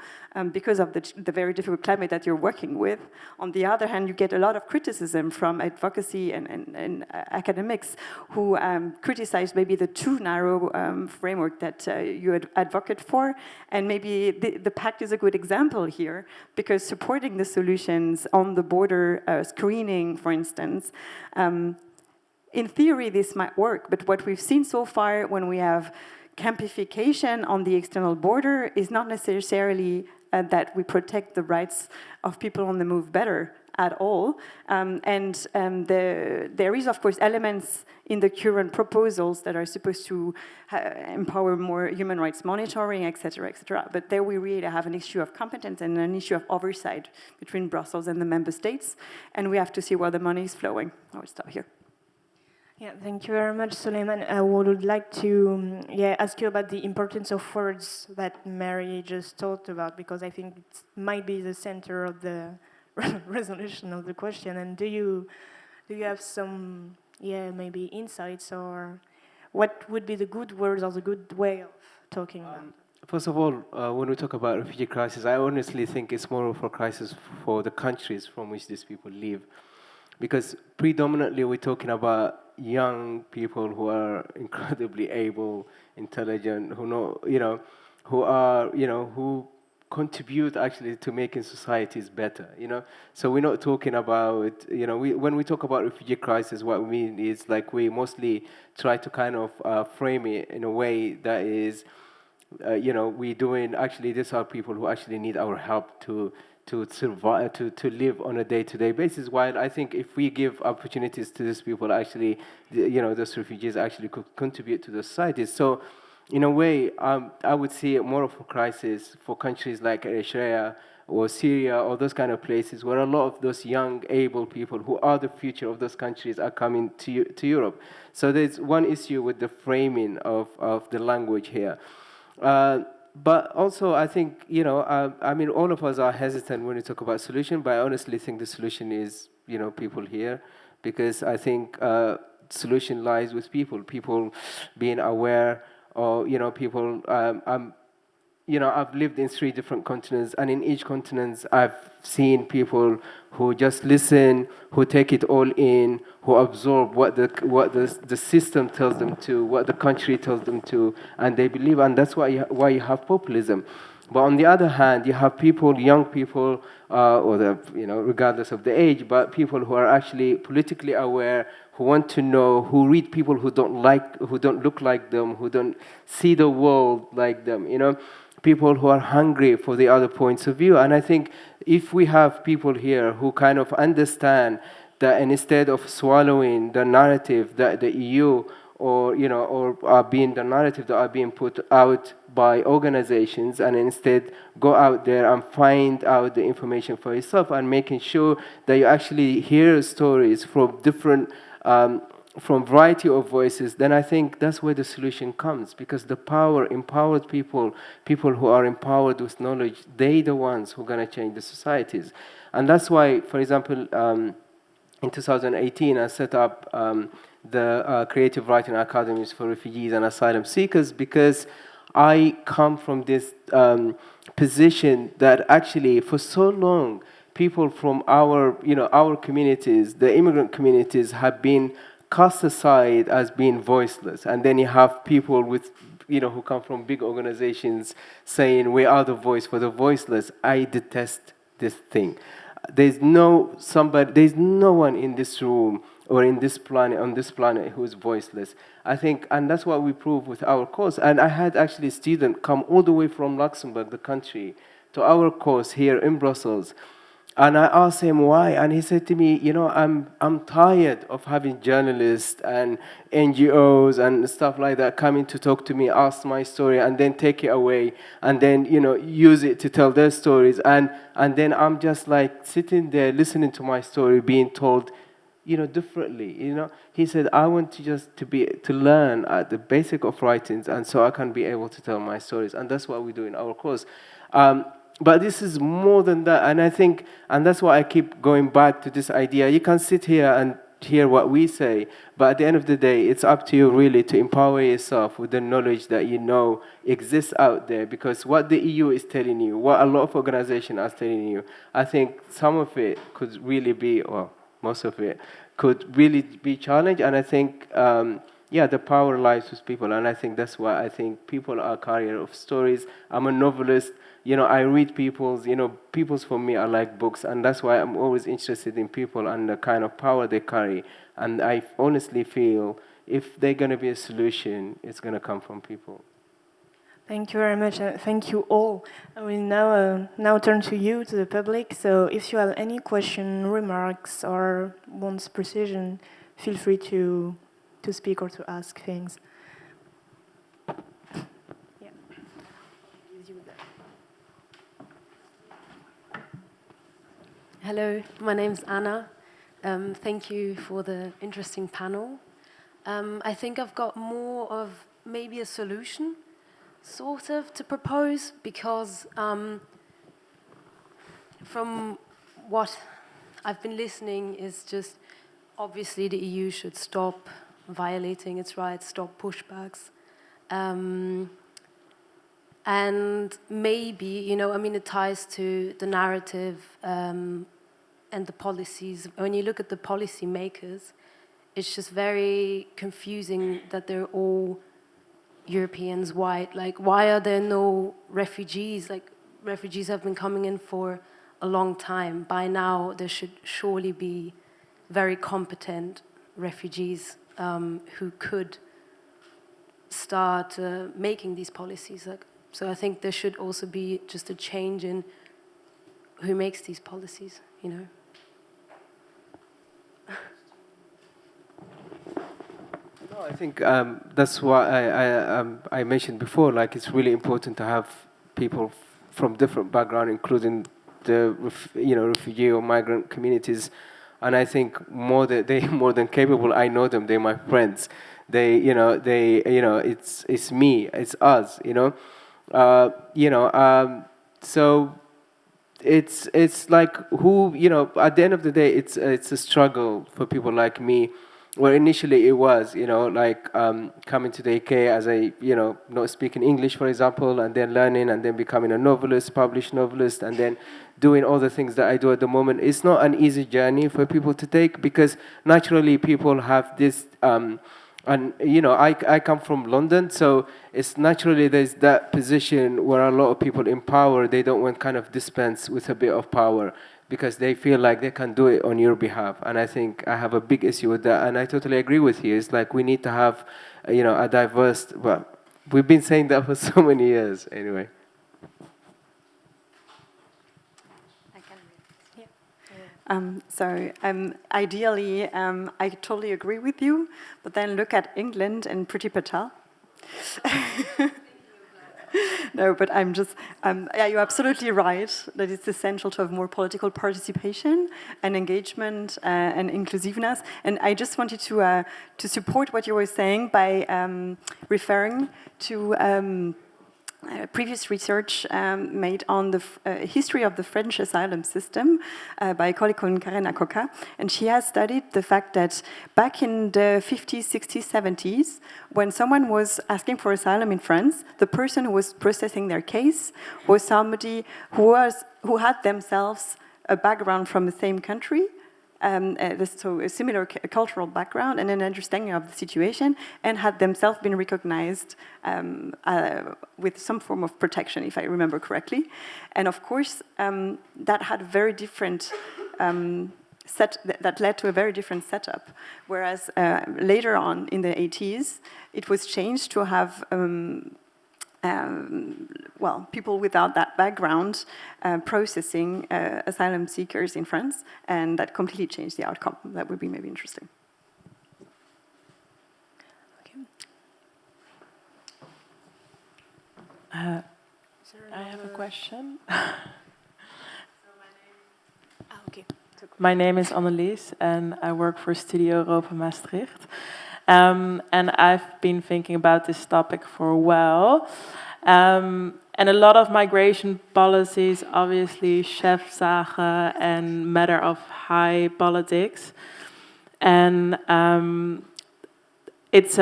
because of the very difficult climate that you're working with. On the other hand, you get a lot of criticism from advocacy and academics who criticize maybe the too narrow framework that you advocate for, and maybe the pact is a good example here, because supporting the solutions on the border screening, for instance, in theory this might work, but what we've seen so far when we have campification on the external border is not necessarily that we protect the rights of people on the move better at all. There is, of course, elements in the current proposals that are supposed to empower more human rights monitoring, etc., etc. But there we really have an issue of competence and an issue of oversight between Brussels and the member states, and we have to see where the money is flowing. I will stop here. Yeah, thank you very much, Suleiman. I would like to ask you about the importance of words that Mary just talked about, because I think it might be the center of the resolution of the question. And do you have some maybe insights, or what would be the good words or the good way of talking about it? First of all, when we talk about refugee crisis, I honestly think it's more of a crisis for the countries from which these people live, because predominantly we're talking about young people who are incredibly able, intelligent, who contribute actually to making societies better, So we're not talking about, when we talk about refugee crisis, what we mean is like we mostly try to kind of frame it in a way that is, we're doing, actually these are people who actually need our help to survive, to live on a day-to-day basis. While I think if we give opportunities to these people, actually, those refugees actually could contribute to the society. So, in a way, I would see it more of a crisis for countries like Eritrea or Syria or those kind of places where a lot of those young, able people who are the future of those countries are coming to Europe. So there's one issue with the framing of the language here. But also, I think, all of us are hesitant when we talk about solution, but I honestly think the solution is, people here, because I think solution lies with people being aware, or, people, I've lived in 3 different continents, and in each continent I've seen people who just listen, who take it all in, who absorb what the system tells them to, what the country tells them to, and they believe, and that's why you have populism. But on the other hand, you have people, young people, regardless of the age, but people who are actually politically aware, who want to know, who read people who don't look like them, who don't see the world like them, people who are hungry for the other points of view. And I think if we have people here who kind of understand that instead of swallowing the narrative that the EU or being the narrative that are being put out by organizations, and instead go out there and find out the information for yourself, and making sure that you actually hear stories from different from variety of voices, then I think that's where the solution comes, because the empowered people who are empowered with knowledge, they're the ones who are going to change the societies. And that's why, for example, in 2018, I set up the Creative Writing Academies for Refugees and Asylum Seekers, because I come from this position that actually for so long people from our communities, the immigrant communities, have been cast aside as being voiceless, and then you have people with who come from big organizations saying we are the voice for the voiceless. I detest this thing. There's no one in this room or on this planet who is voiceless. I think, and that's what we prove with our course. And I had actually a student come all the way from Luxembourg, the country, to our course here in Brussels. And I asked him why, and he said to me, I'm tired of having journalists and NGOs and stuff like that coming to talk to me, ask my story, and then take it away, and then use it to tell their stories, and then I'm just like sitting there listening to my story being told, differently. He said, I want to learn at the basic of writings, and so I can be able to tell my stories, and that's what we do in our course. But this is more than that, and I think, and that's why I keep going back to this idea. You can sit here and hear what we say, but at the end of the day, it's up to you really to empower yourself with the knowledge that exists out there, because what the EU is telling you, what a lot of organizations are telling you, I think some of it could really be, or most of it, could really be challenged, and I think, the power lies with people, and I think that's why I think people are carriers of stories. I'm a novelist. I read people's for me are like books, and that's why I'm always interested in people and the kind of power they carry. And I honestly feel if they're going to be a solution, it's going to come from people. Thank you very much. Thank you all. I will now turn to you, to the public. So if you have any question, remarks, or wants precision, feel free to speak or to ask things. Hello, my name's Anna. Thank you for the interesting panel. I think I've got more of maybe a solution, sort of, to propose, because from what I've been listening is just, obviously the EU should stop violating its rights, stop pushbacks. And maybe, it ties to the narrative and the policies. When you look at the policy makers, it's just very confusing that they're all Europeans, white. Like, why are there no refugees? Like, refugees have been coming in for a long time. By now, there should surely be very competent refugees who could start making these policies. So I think there should also be just a change in who makes these policies, No, I think that's why I mentioned before, like it's really important to have people from different backgrounds, including the refugee or migrant communities. And I think they're more than capable. I know them; they're my friends. It's me, it's us, So it's like at the end of the day, it's a struggle for people like me. Well, initially it was, coming to the UK as not speaking English, for example, and then learning and then becoming a novelist, published novelist, and then doing all the things that I do at the moment. It's not an easy journey for people to take, because naturally people have this, I come from London, so it's naturally there's that position where a lot of people in power, they don't want kind of dispense with a bit of power, because they feel like they can do it on your behalf. And I think I have a big issue with that, and I totally agree with you. It's like we need to have, a diverse, but we've been saying that for so many years anyway. Ideally, I totally agree with you, but then look at England and Priti Patel. No, but I'm just, you're absolutely right that it's essential to have more political participation and engagement and inclusiveness. And I just wanted to support what you were saying by referring to previous research made on the history of the French asylum system by a colleague called Karen Akoka, and she has studied the fact that back in the 50s, 60s, 70s, when someone was asking for asylum in France, the person who was processing their case was somebody who had themselves a background from the same country, so a similar cultural background and an understanding of the situation, and had themselves been recognized with some form of protection, if I remember correctly. And of course, that had a very different that led to a very different setup. Whereas later on in the 80s, it was changed to have people without that background processing asylum seekers in France, and that completely changed the outcome. That would be maybe interesting. Okay. I have a question. My name is Annelies, and I work for Studio Europe in Maastricht. And I've been thinking about this topic for a while. And a lot of migration policies, obviously, Chefsache and matter of high politics. And it's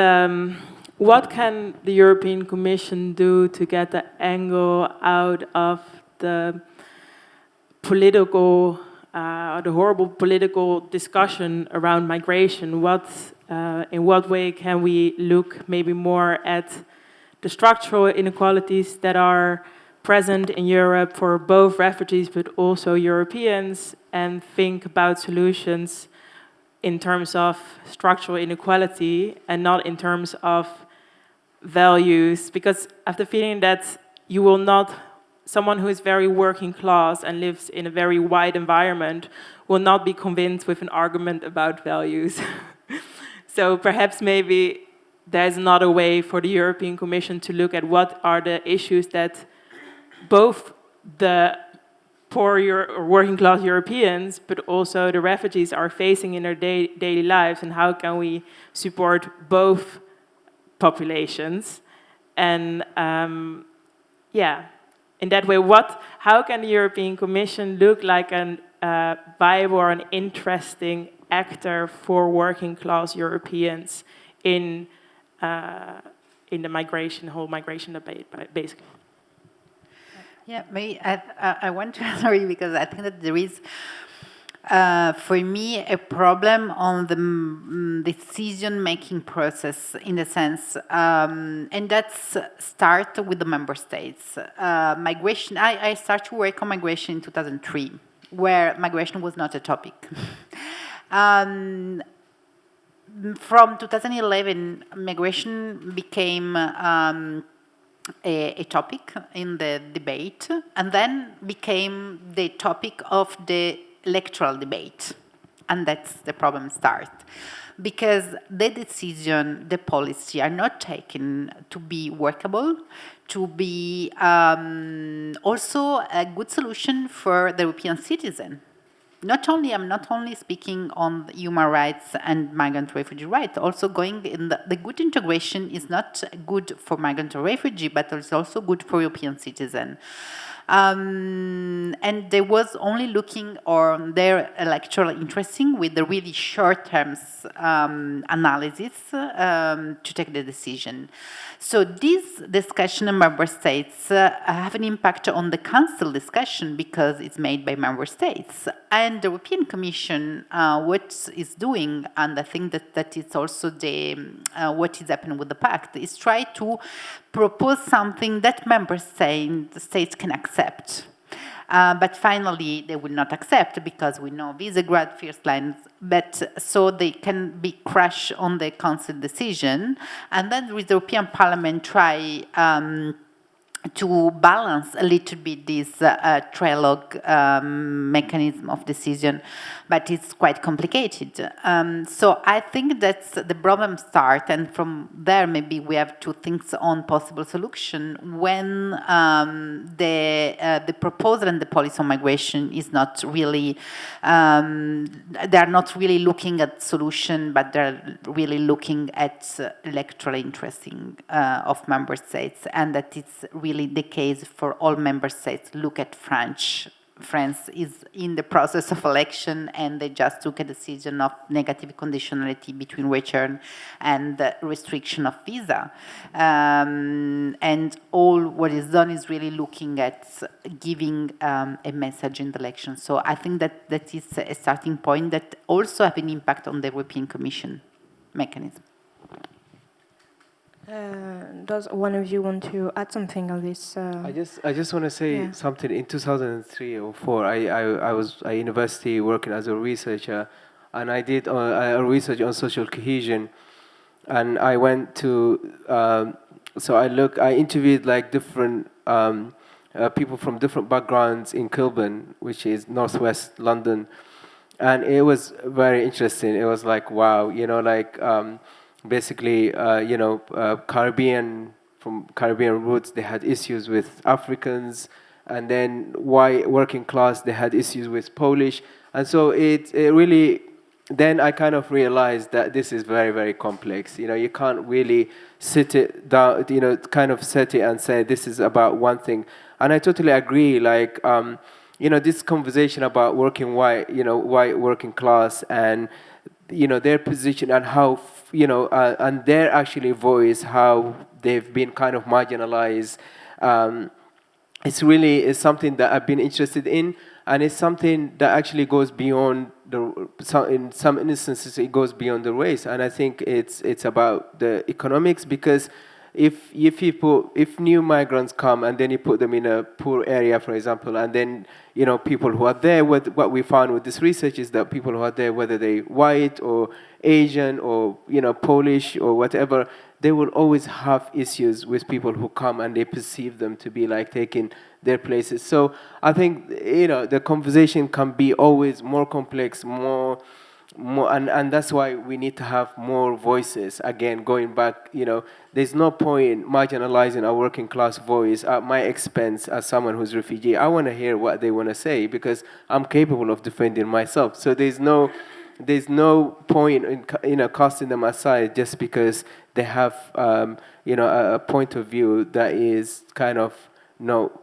what can the European Commission do to get the angle out of the political, the horrible political discussion around migration? In what way can we look maybe more at the structural inequalities that are present in Europe for both refugees but also Europeans, and think about solutions in terms of structural inequality and not in terms of values? Because I have the feeling that you will not, someone who is very working class and lives in a very wide environment will not be convinced with an argument about values. So perhaps maybe there's another way for the European Commission to look at what are the issues that both the poor or working class Europeans but also the refugees are facing in their daily lives, and how can we support both populations? And in that way, how can the European Commission look like a viable or an interesting actor for working class Europeans in the whole migration debate, basically? Yeah, I want to answer you because I think that there is, for me, a problem on the decision-making process, in the sense, and that's start with the member states. Migration. I started to work on migration in 2003, where migration was not a topic. From 2011, migration became a topic in the debate, and then became the topic of the electoral debate. And that's the problem start. Because the decision, the policy are not taken to be workable, to be also a good solution for the European citizen. I'm not only speaking on human rights and migrant refugee rights, also going in the good integration is not good for migrant or refugee, but it's also good for European citizen. And they was only looking on their electoral interesting with the really short-term analysis to take the decision. So this discussion in member states have an impact on the council discussion because it's made by member states. And the European Commission, what is doing, and I think that is also what is happening with the pact, is try to propose something that member states can accept. But finally, they will not accept because we know Visegrad first lines, but so they can be crushed on the council decision. And then with the European Parliament try to balance a little bit this trilogue mechanism of decision, but it's quite complicated. So I think that's the problem start, and from there maybe we have to think on possible solution when the proposal and the policy on migration is not really, they're not really looking at solution, but they're really looking at electoral interesting of member states, and that it's really really the case for all member states. Look at France. France is in the process of election, and they just took a decision of negative conditionality between return and the restriction of visa. And all what is done is really looking at giving a message in the election. So I think that that is a starting point that also have an impact on the European Commission mechanism. Does one of you want to add something on this? I just want to say something. In 2003 or 4, I was at university working as a researcher, and I did a research on social cohesion, and I went to I interviewed like different people from different backgrounds in Kilburn, which is northwest London, and it was very interesting. It was like, wow, basically, Caribbean roots, they had issues with Africans, and then white working class, they had issues with Polish, and so it really, then I kind of realized that this is very, very complex. You can't really sit it down, kind of set it and say this is about one thing. And I totally agree, this conversation about working white, white working class, and their position and how, and their actually voice, how they've been kind of marginalized. It's something that I've been interested in, and it's something that actually goes beyond in some instances, it goes beyond the race. And I think it's about the economics, because if new migrants come and then you put them in a poor area, for example, and then people who are there, what we found with this research is that people who are there, whether they white or Asian or Polish or whatever, they will always have issues with people who come and they perceive them to be like taking their places. So I think the conversation can be always more complex, more, and that's why we need to have more voices. Again, going back, there's no point marginalizing a working class voice at my expense as someone who's refugee. I want to hear what they want to say because I'm capable of defending myself. So there's no point in casting them aside just because they have a point of view that is kind of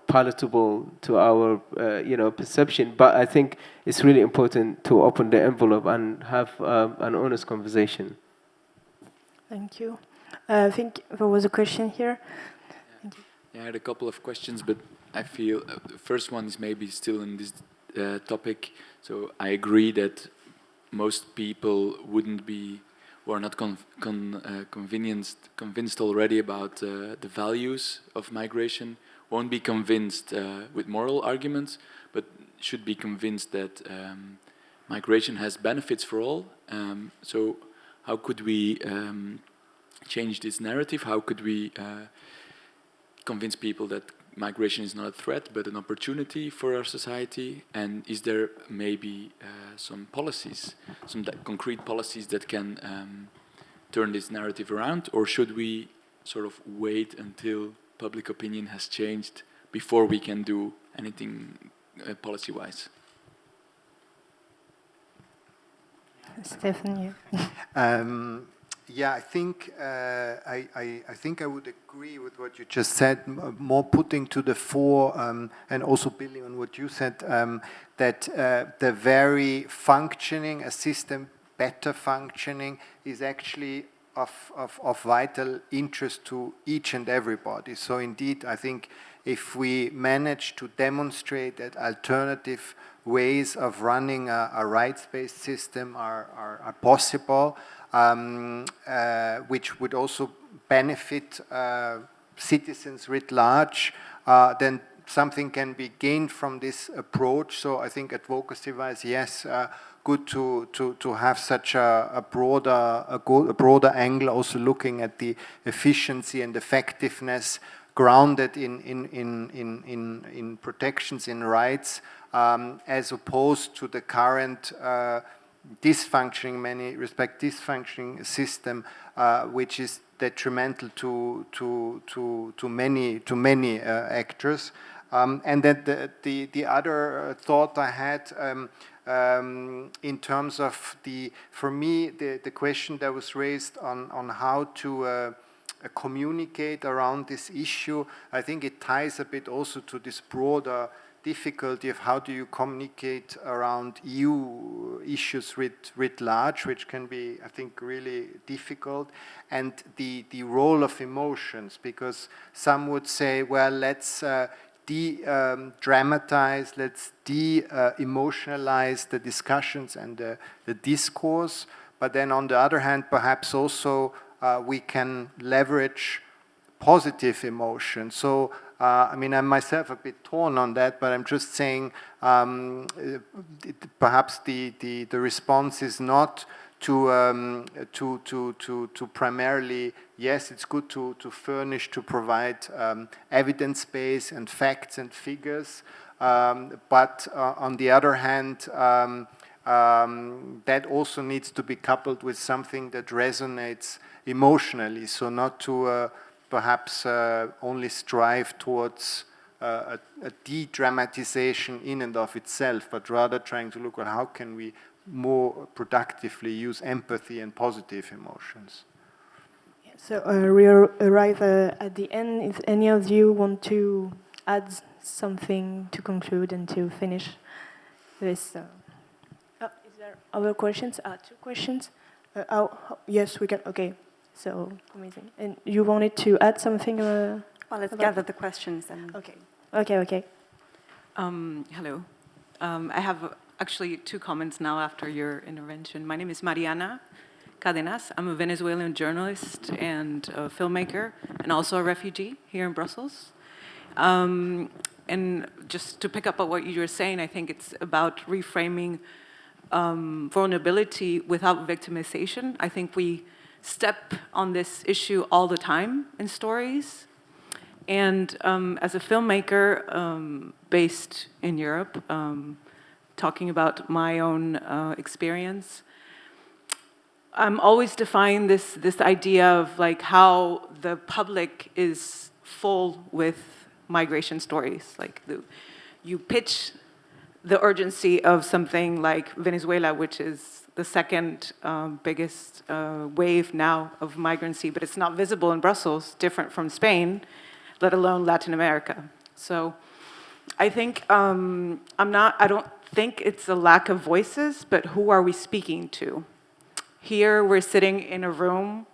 palatable to our perception. But I think it's really important to open the envelope and have an honest conversation. Thank you. I think there was a question here. Thank you. Yeah, I had a couple of questions, but I feel the first one is maybe still in this topic. So I agree that most people wouldn't be, or are not convinced already about the values of migration, won't be convinced with moral arguments, but should be convinced that migration has benefits for all. So how could we change this narrative? How could we convince people that migration is not a threat but an opportunity for our society? And is there maybe some policies, some concrete policies that can turn this narrative around? Or should we sort of wait until public opinion has changed before we can do anything policy-wise? Stefan, yeah, I think I would agree with what you just said. More putting to the fore, and also building on what you said, that the very functioning, a system better functioning, is actually of vital interest to each and everybody. So indeed, I think if we manage to demonstrate that alternative ways of running a rights-based system are possible, which would also benefit citizens writ large, then something can be gained from this approach. So I think advocacy-wise, yes, good to have such a broader angle, also looking at the efficiency and effectiveness grounded in protections, in rights, as opposed to the current dysfunctioning, many respect dysfunctioning system, which is detrimental to many actors. And then the other thought I had in terms of for me the question that was raised on how to communicate around this issue. I think it ties a bit also to this broader difficulty of how do you communicate around EU issues writ large, which can be, I think, really difficult, and the role of emotions, because some would say, well, let's de-dramatize, let's de-emotionalize the discussions and the discourse, but then on the other hand, perhaps also we can leverage positive emotion. So, I mean, I'm myself a bit torn on that, but I'm just saying perhaps the response is not to primarily, yes, it's good to furnish, to provide evidence base and facts and figures, but on the other hand, that also needs to be coupled with something that resonates emotionally, so not to perhaps only strive towards a de-dramatization in and of itself, but rather trying to look at how can we more productively use empathy and positive emotions. So we arrive at the end. If any of you want to add something to conclude and to finish this. Is there other questions? 2 questions? Yes, we can. Okay. So amazing. And you wanted to add something? Well, let's gather the questions. And Okay. Okay. Hello. I have actually 2 comments now after your intervention. My name is Mariana Cadenas. I'm a Venezuelan journalist and a filmmaker, and also a refugee here in Brussels. And just to pick up on what you were saying, I think it's about reframing vulnerability without victimization. I think we step on this issue all the time in stories. And as a filmmaker based in Europe, talking about my own experience, I'm always defying this idea of like how the public is full with migration stories. Like you pitch the urgency of something like Venezuela, which is the second biggest wave now of migrancy, but it's not visible in Brussels, different from Spain, let alone Latin America. So I think I don't think it's a lack of voices, but who are we speaking to? Here we're sitting in a room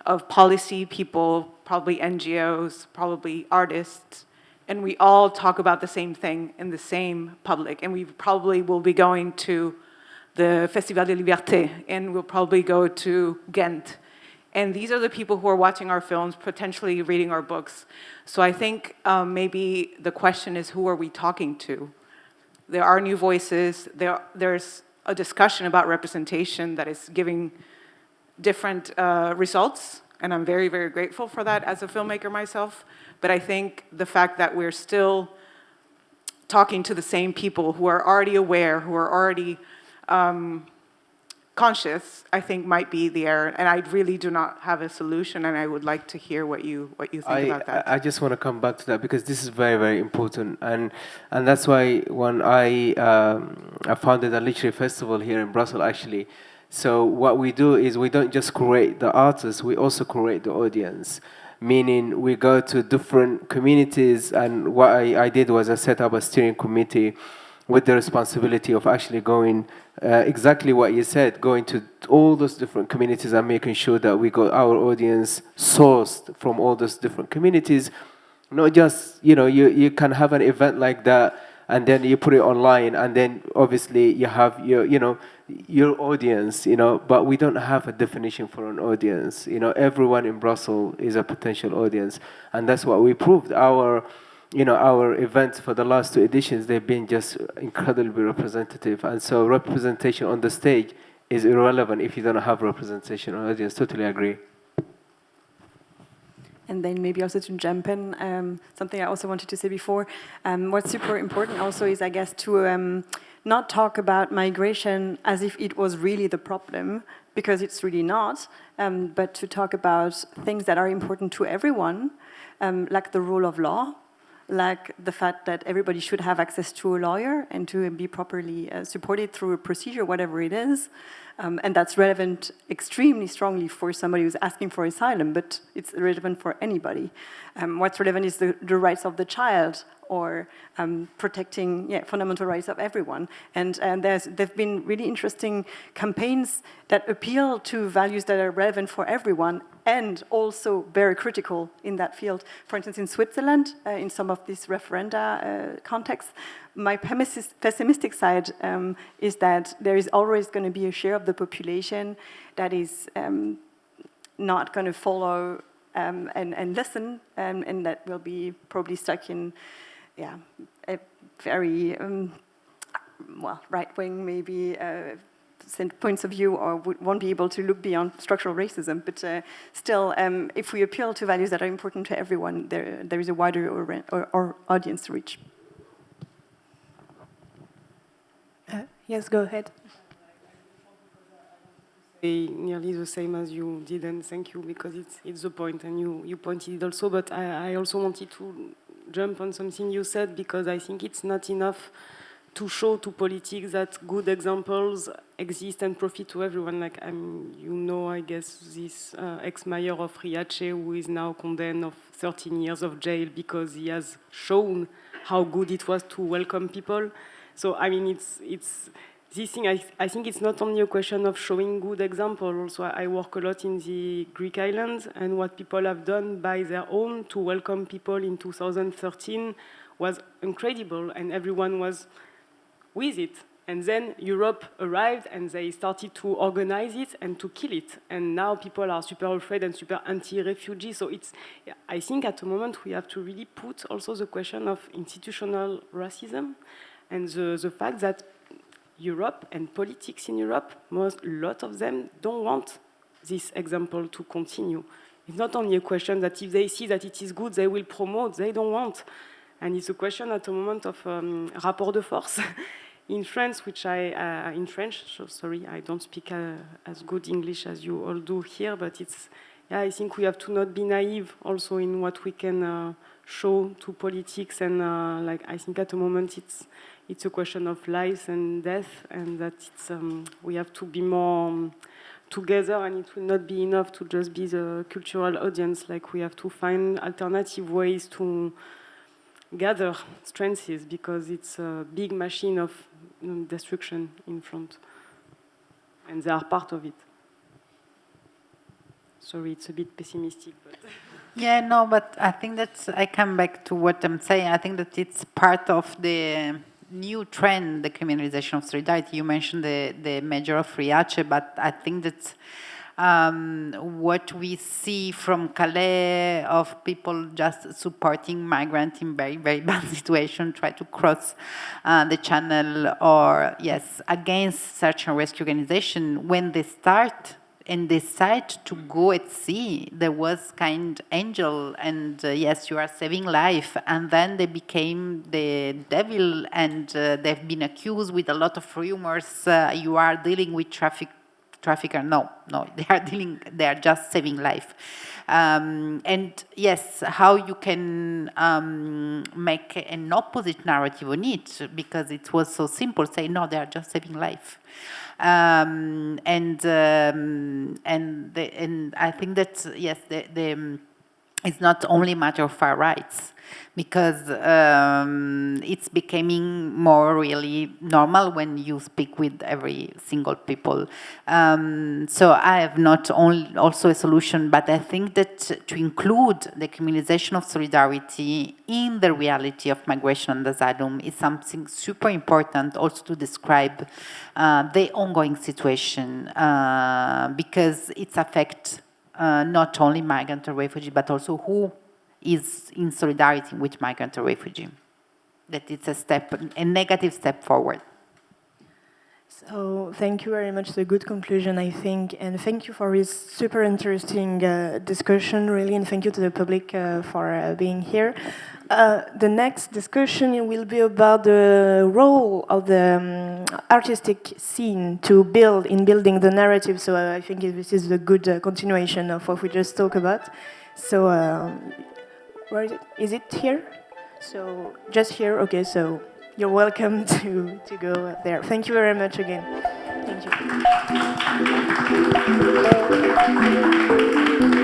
of policy people, probably NGOs, probably artists, and we all talk about the same thing in the same public, and we probably will be going to the Festival de Liberté, and we'll probably go to Ghent. And these are the people who are watching our films, potentially reading our books. So I think maybe the question is, who are we talking to? There are new voices. There's a discussion about representation that is giving different results, and I'm very, very grateful for that as a filmmaker myself. But I think the fact that we're still talking to the same people who are already aware, who are already conscious, I think might be the error. And I really do not have a solution, and I would like to hear what you think about that. I just want to come back to that because this is very, very important. And that's why when I founded a literary festival here in Brussels, actually. So what we do is we don't just curate the artists, we also curate the audience. Meaning we go to different communities, and what I did was I set up a steering committee with the responsibility of actually going, exactly what you said, going to all those different communities and making sure that we got our audience sourced from all those different communities. Not just, you can have an event like that and then you put it online and then obviously you have your audience, but we don't have a definition for an audience. Everyone in Brussels is a potential audience, and that's what we proved. Our events for the last 2 editions, they've been just incredibly representative, and so representation on the stage is irrelevant if you don't have representation on audience. Totally agree. And then maybe also to jump in, something I also wanted to say before, what's super important also is, I guess, to not talk about migration as if it was really the problem, because it's really not, but to talk about things that are important to everyone, like the rule of law, like the fact that everybody should have access to a lawyer and to be properly supported through a procedure, whatever it is. And that's relevant extremely strongly for somebody who's asking for asylum, but it's relevant for anybody. What's relevant is the rights of the child, or protecting fundamental rights of everyone. And there've been really interesting campaigns that appeal to values that are relevant for everyone and also very critical in that field. For instance, in Switzerland, in some of these referenda contexts, my pessimistic side is that there is always going to be a share of the population that is not going to follow and listen, and that will be probably stuck in a very, right-wing, maybe, points of view, or won't be able to look beyond structural racism. But still, if we appeal to values that are important to everyone, there is a wider or audience to reach. Yes, go ahead. Nearly the same as you did, and thank you, because it's the point, and you pointed it also, but I also wanted to jump on something you said, because I think it's not enough to show to politics that good examples exist and profit to everyone. Like, I guess, this ex-mayor of Riace, who is now condemned of 13 years of jail because he has shown how good it was to welcome people. So, I mean, it's this thing, I think it's not only a question of showing good example. Also, I work a lot in the Greek islands, and what people have done by their own to welcome people in 2013 was incredible, and everyone was with it. And then Europe arrived, and they started to organize it and to kill it. And now people are super afraid and super anti-refugee. So I think at the moment we have to really put also the question of institutional racism, and the fact that Europe and politics in Europe, a lot of them don't want this example to continue. It's not only a question that if they see that it is good, they will promote. They don't want. And it's a question at the moment of rapport de force. In France, in French, so sorry, I don't speak as good English as you all do here, but I think we have to not be naive also in what we can show to politics, and I think at the moment it's a question of life and death, and that we have to be more together, and it will not be enough to just be the cultural audience. Like, we have to find alternative ways to gather strengths, because it's a big machine of destruction in front, and they are part of it. Sorry, it's a bit pessimistic, but... Yeah, no, but I think that I come back to what I'm saying. I think that it's part of the new trend, the criminalization of solidarity. You mentioned the mayor of Riace, but I think that what we see from Calais, of people just supporting migrants in very, very bad situation, try to cross the channel, or, yes, against search and rescue organization, when they start and decide to go at sea, there was kind angel, and yes, you are saving life, and then they became the devil, and they've been accused with a lot of rumors. You are dealing with trafficker. No, they are just saving life. And yes, how you can make an opposite narrative on it, because it was so simple. Say, no, they are just saving life. And I think that, yes, it's not only a matter of our rights, because it's becoming more really normal when you speak with every single people. So I have not only also a solution, but I think that to include the criminalization of solidarity in the reality of migration and asylum is something super important, also to describe the ongoing situation, because it affects not only migrant or refugee, but also who is in solidarity with migrant or refugee. That it's a negative step forward. So thank you very much. It's a good conclusion, I think, and thank you for this super interesting discussion, really, and thank you to the public for being here. The next discussion will be about the role of the artistic scene to building the narrative. So I think this is a good continuation of what we just talked about. So where is it? Is it here? So just here, okay, so you're welcome to go there. Thank you very much again. Thank you.